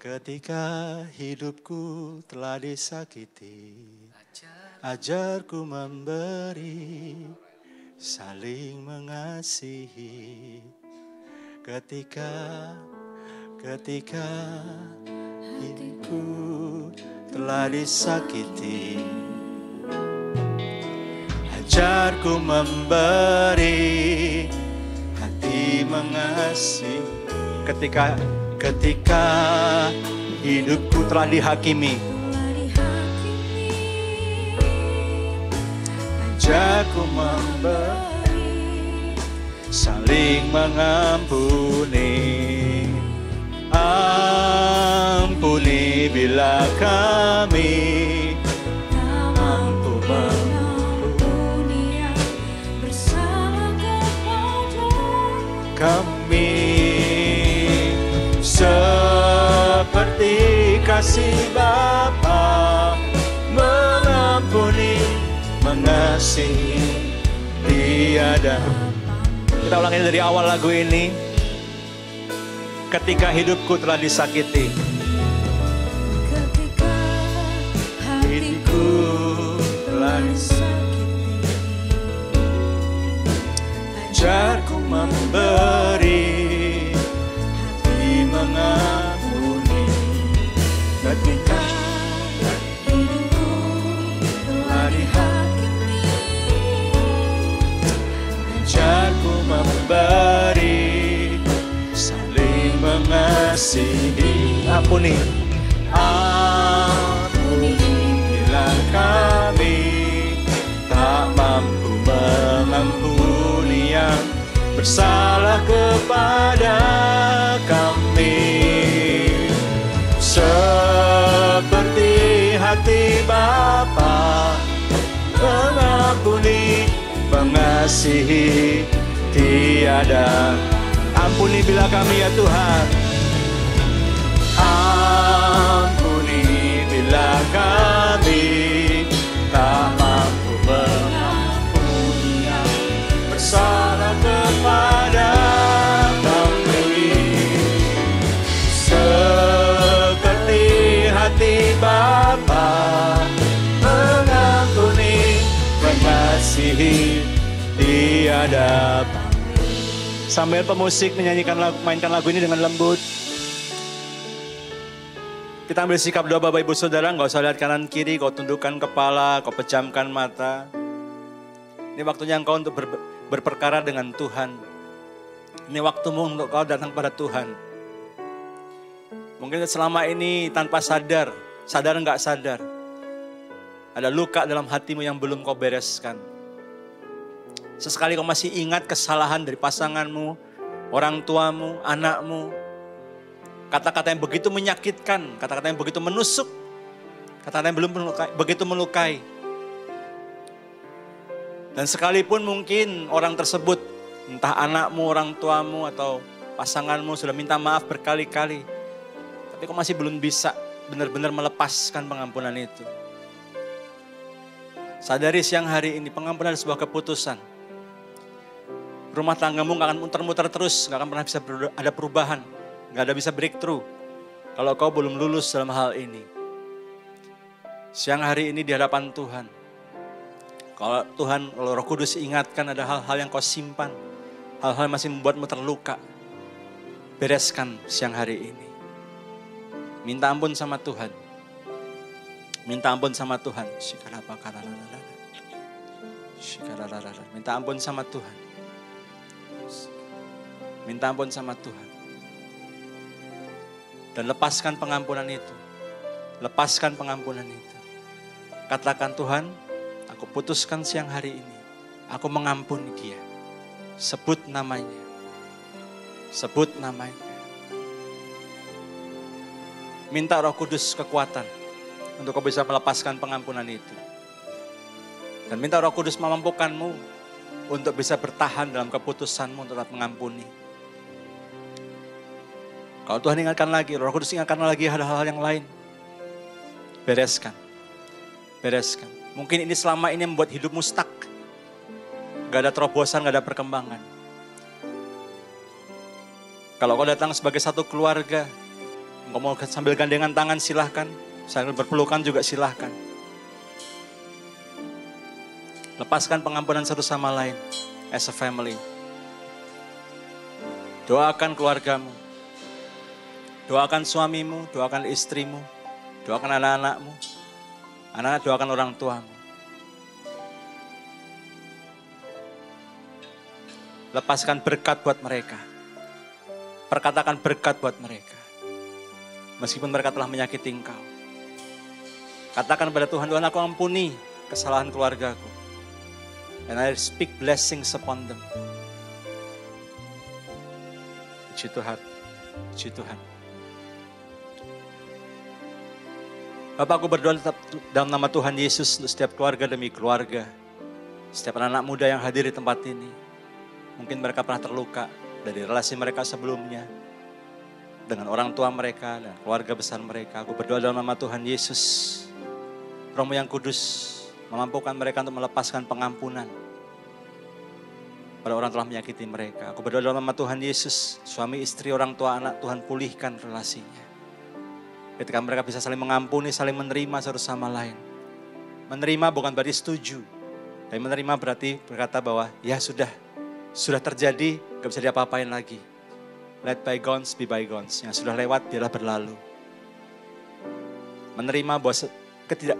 Ketika hidupku telah disakiti, ajarku memberi, saling mengasihi. Ketika hidupku telah disakiti, ajarku memberi, hati mengasihi. Ketika hidupku telah dihakimi, ajarku memberi, saling mengampuni. Ampuni bila kami mampu mengampuni Bersalah kepada kami, seperti kasih Bapa mengampuni, mengasihi tiada. Kita ulangi dari awal lagu ini. Ketika hidupku telah disakiti, ketika hidupku telah disakiti, ajarku memberi, hati mengampuni. Ketika hidupku telah dihakimi, ajarku memberi, saling mengasihi. Ampuni, ampuni bila kami tak mampu mengampuni yang bersalah kepada kami, seperti hati Bapa mengampuni, mengasihi tiada. Ampuni bila kami ya Tuhan, ampuni bila kami tak mampu mengampuni yang bersalah kepada kami, seperti hati Bapa mengampuni, mengasihi tiada. Sambil pemusik mainkan lagu ini dengan lembut. Kita ambil sikap doa Bapak Ibu Saudara, gak usah lihat kanan kiri, kau tundukkan kepala, kau pejamkan mata. Ini waktunya engkau untuk berperkara dengan Tuhan. Ini waktumu untuk kau datang pada Tuhan. Mungkin selama ini tanpa sadar gak sadar, ada luka dalam hatimu yang belum kau bereskan. Sesekali kau masih ingat kesalahan dari pasanganmu, orang tuamu, anakmu. Kata-kata yang begitu menyakitkan, kata-kata yang begitu menusuk, kata-kata yang begitu melukai. Dan sekalipun mungkin orang tersebut Entah anakmu, orang tuamu, atau pasanganmu sudah minta maaf berkali-kali. Tapi kok masih belum bisa benar-benar melepaskan pengampunan itu. Sadari siang hari ini pengampunan adalah sebuah keputusan. Rumah tanggamu gak akan muter-muter terus, gak akan pernah bisa ada perubahan, gak ada bisa breakthrough. Kalau kau belum lulus dalam hal ini. Siang hari ini di hadapan Tuhan. Kalau Tuhan, kalau Roh Kudus ingatkan ada hal-hal yang kau simpan. Hal-hal yang masih membuatmu terluka. Bereskan siang hari ini. Minta ampun sama Tuhan. Minta ampun sama Tuhan. Minta ampun sama Tuhan. Minta ampun sama Tuhan. Dan lepaskan pengampunan itu. Lepaskan pengampunan itu. Katakan, Tuhan, aku putuskan siang hari ini. Aku mengampuni dia. Sebut namanya. Sebut namanya. Minta Roh Kudus kekuatan untuk kau bisa melepaskan pengampunan itu. Dan minta Roh Kudus memampukanmu untuk bisa bertahan dalam keputusanmu untuk tetap mengampuni. Kalau Tuhan ingatkan lagi, Roh Kudus ingatkan lagi hal-hal yang lain. Bereskan. Bereskan. Mungkin ini selama ini membuat hidupmu stuck. Gak ada terobosan, gak ada perkembangan. Kalau kau datang sebagai satu keluarga, kau mau sambil gandengan tangan silahkan. Sambil berpelukan juga silahkan. Lepaskan pengampunan satu sama lain. As a family. Doakan keluargamu. Doakan suamimu, doakan istrimu. Doakan anak-anakmu. Anak-anak doakan orang tuamu. Lepaskan berkat buat mereka. Perkatakan berkat buat mereka. Meskipun mereka telah menyakiti engkau. Katakan pada Tuhan, Tuhan aku ampuni kesalahan keluargaku. And I speak blessings upon them. Puji Tuhan. Puji Tuhan. Bapak, aku berdoa tetap dalam nama Tuhan Yesus untuk setiap keluarga demi keluarga. Setiap anak-anak muda yang hadir di tempat ini. Mungkin mereka pernah terluka dari relasi mereka sebelumnya. Dengan orang tua mereka dan keluarga besar mereka. Aku berdoa dalam nama Tuhan Yesus. Roh-Mu yang kudus memampukan mereka untuk melepaskan pengampunan pada orang telah menyakiti mereka. Aku berdoa dalam nama Tuhan Yesus. Suami, istri, orang tua, anak, Tuhan pulihkan relasinya. Ketika mereka bisa saling mengampuni, saling menerima satu sama lain. Menerima bukan berarti setuju. Tapi menerima berarti berkata bahwa ya sudah terjadi, gak bisa diapa-apain lagi. Let bygones be bygones. Yang sudah lewat biarlah berlalu.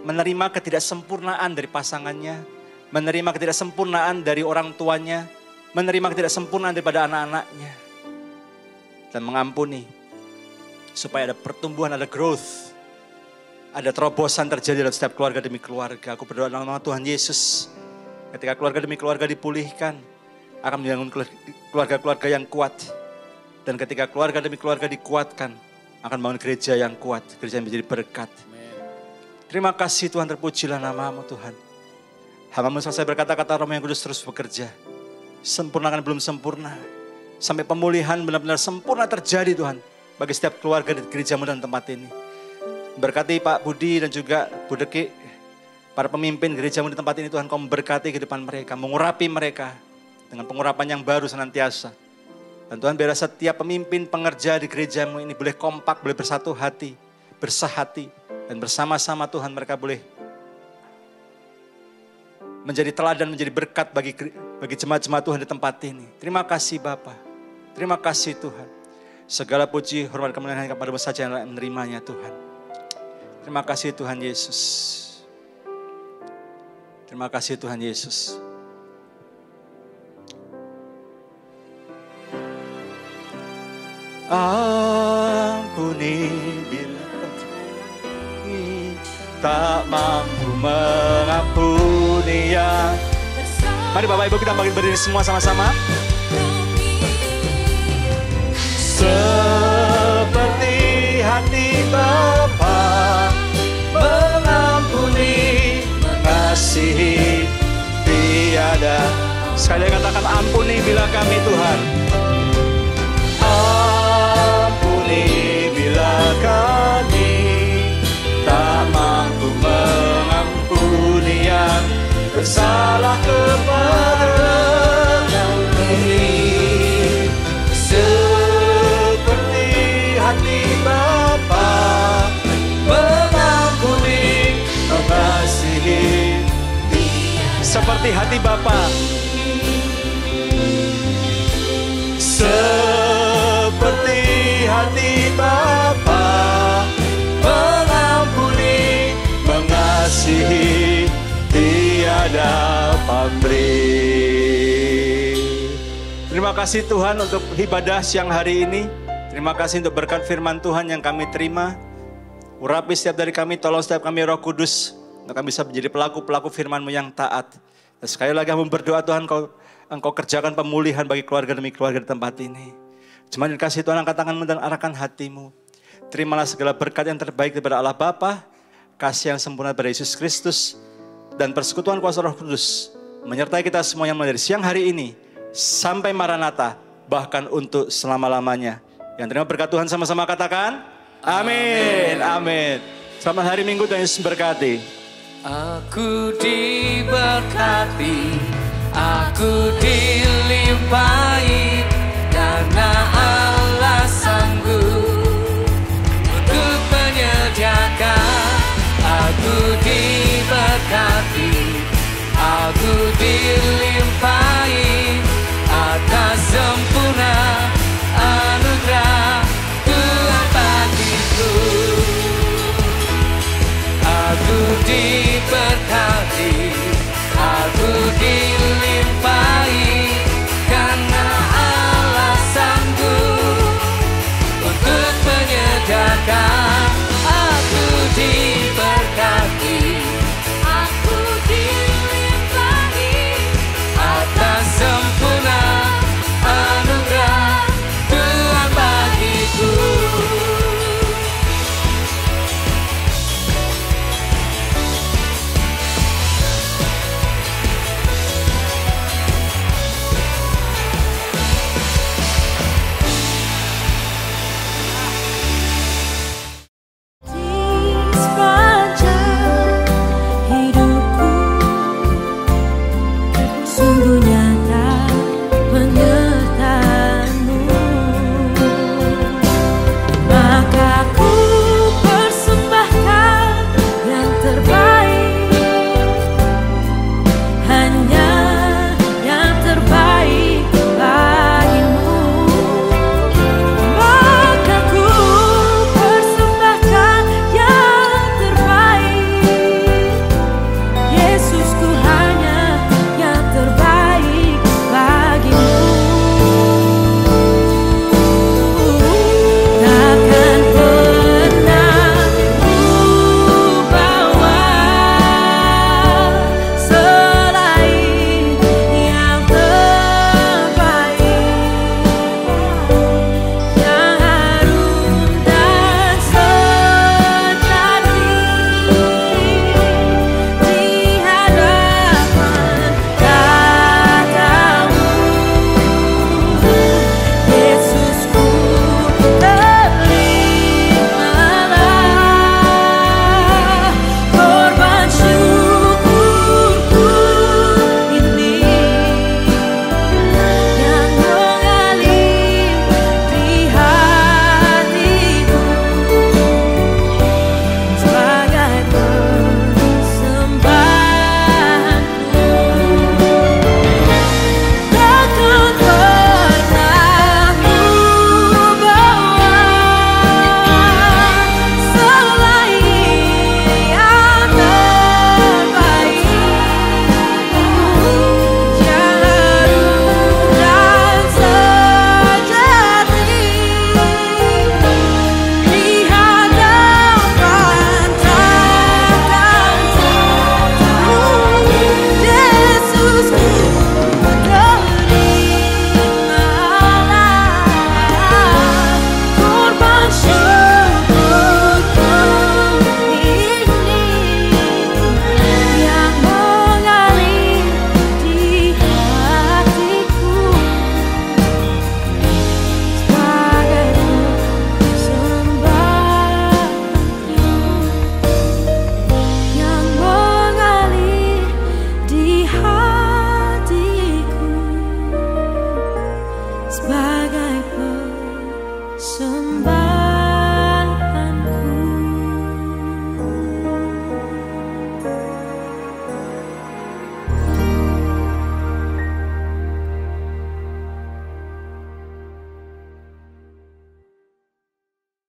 Menerima ketidaksempurnaan dari pasangannya. Menerima ketidaksempurnaan dari orang tuanya. Menerima ketidaksempurnaan daripada anak-anaknya. Dan mengampuni. Supaya ada pertumbuhan, ada growth. Ada terobosan terjadi dalam setiap keluarga demi keluarga. Aku berdoa dalam nama Tuhan Yesus. Ketika keluarga demi keluarga dipulihkan. Akan membangun keluarga-keluarga yang kuat. Dan ketika keluarga demi keluarga dikuatkan. Akan membangun gereja yang kuat. Gereja yang menjadi berkat. Terima kasih Tuhan, terpujilah nama-Mu Tuhan. Hamba-Mu selesai berkata-kata, Roh yang Kudus terus bekerja. Sempurnakan belum sempurna. Sampai pemulihan benar-benar sempurna terjadi Tuhan. Bagi setiap keluarga di gereja-Mu dan tempat ini. Berkati Pak Budi dan juga Bu Deki. Para pemimpin gereja-Mu di tempat ini Tuhan, Kau memberkati kehidupan mereka. Mengurapi mereka. Dengan pengurapan yang baru senantiasa. Dan Tuhan biarlah setiap pemimpin pengerja di gereja-Mu ini boleh kompak, boleh bersatu hati. Bersahati. Dan bersama-sama Tuhan mereka boleh menjadi teladan, menjadi berkat bagi jemaat-jemaat Tuhan di tempat ini. Terima kasih Bapa. Terima kasih Tuhan. Segala puji, hormat, kemuliaan kepada-Mu saja yang menerimanya Tuhan. Terima kasih Tuhan Yesus. Terima kasih Tuhan Yesus. Ampuni bila tak mampu mengampuni ya. Mari Bapak Ibu kita bangkit berdiri semua sama-sama. Seperti hati Bapa mengampuni, mengasihi tiada. Sekali lagi katakan Ampuni bila kami Tuhan. Ampuni bila kami tak mampu mengampuni yang bersalah kepada kami. Seperti hati Bapa mengampuni, mengasihi. Seperti hati Bapa. Seperti hati Bapa mengampuni, mengasihi, tiada pamrih. Terima kasih Tuhan untuk ibadah siang hari ini. Terima kasih untuk berkat firman Tuhan yang kami terima. Urapi setiap dari kami, tolong setiap kami Roh Kudus, untuk kami bisa menjadi pelaku-pelaku firman-Mu yang taat. Dan sekali lagi kami berdoa Tuhan, Engkau kerjakan pemulihan bagi keluarga demi keluarga di tempat ini. Cuma dikasih Tuhan, angkat tangan-Mu dan arahkan hatimu. Terimalah segala berkat yang terbaik daripada Allah Bapa, kasih yang sempurna daripada Yesus Kristus, dan persekutuan kuasa Roh Kudus menyertai kita semuanya mulai dari siang hari ini sampai Maranatha, bahkan untuk selama-lamanya. Yang terima berkat Tuhan sama-sama katakan, amin, amin. Selamat hari Minggu, Tuhan Yesus berkati. Aku diberkati, aku dilimpahi, karena Allah sanggup untuk menyediakan. Aku diberkati, aku dilimpahi atas sempurna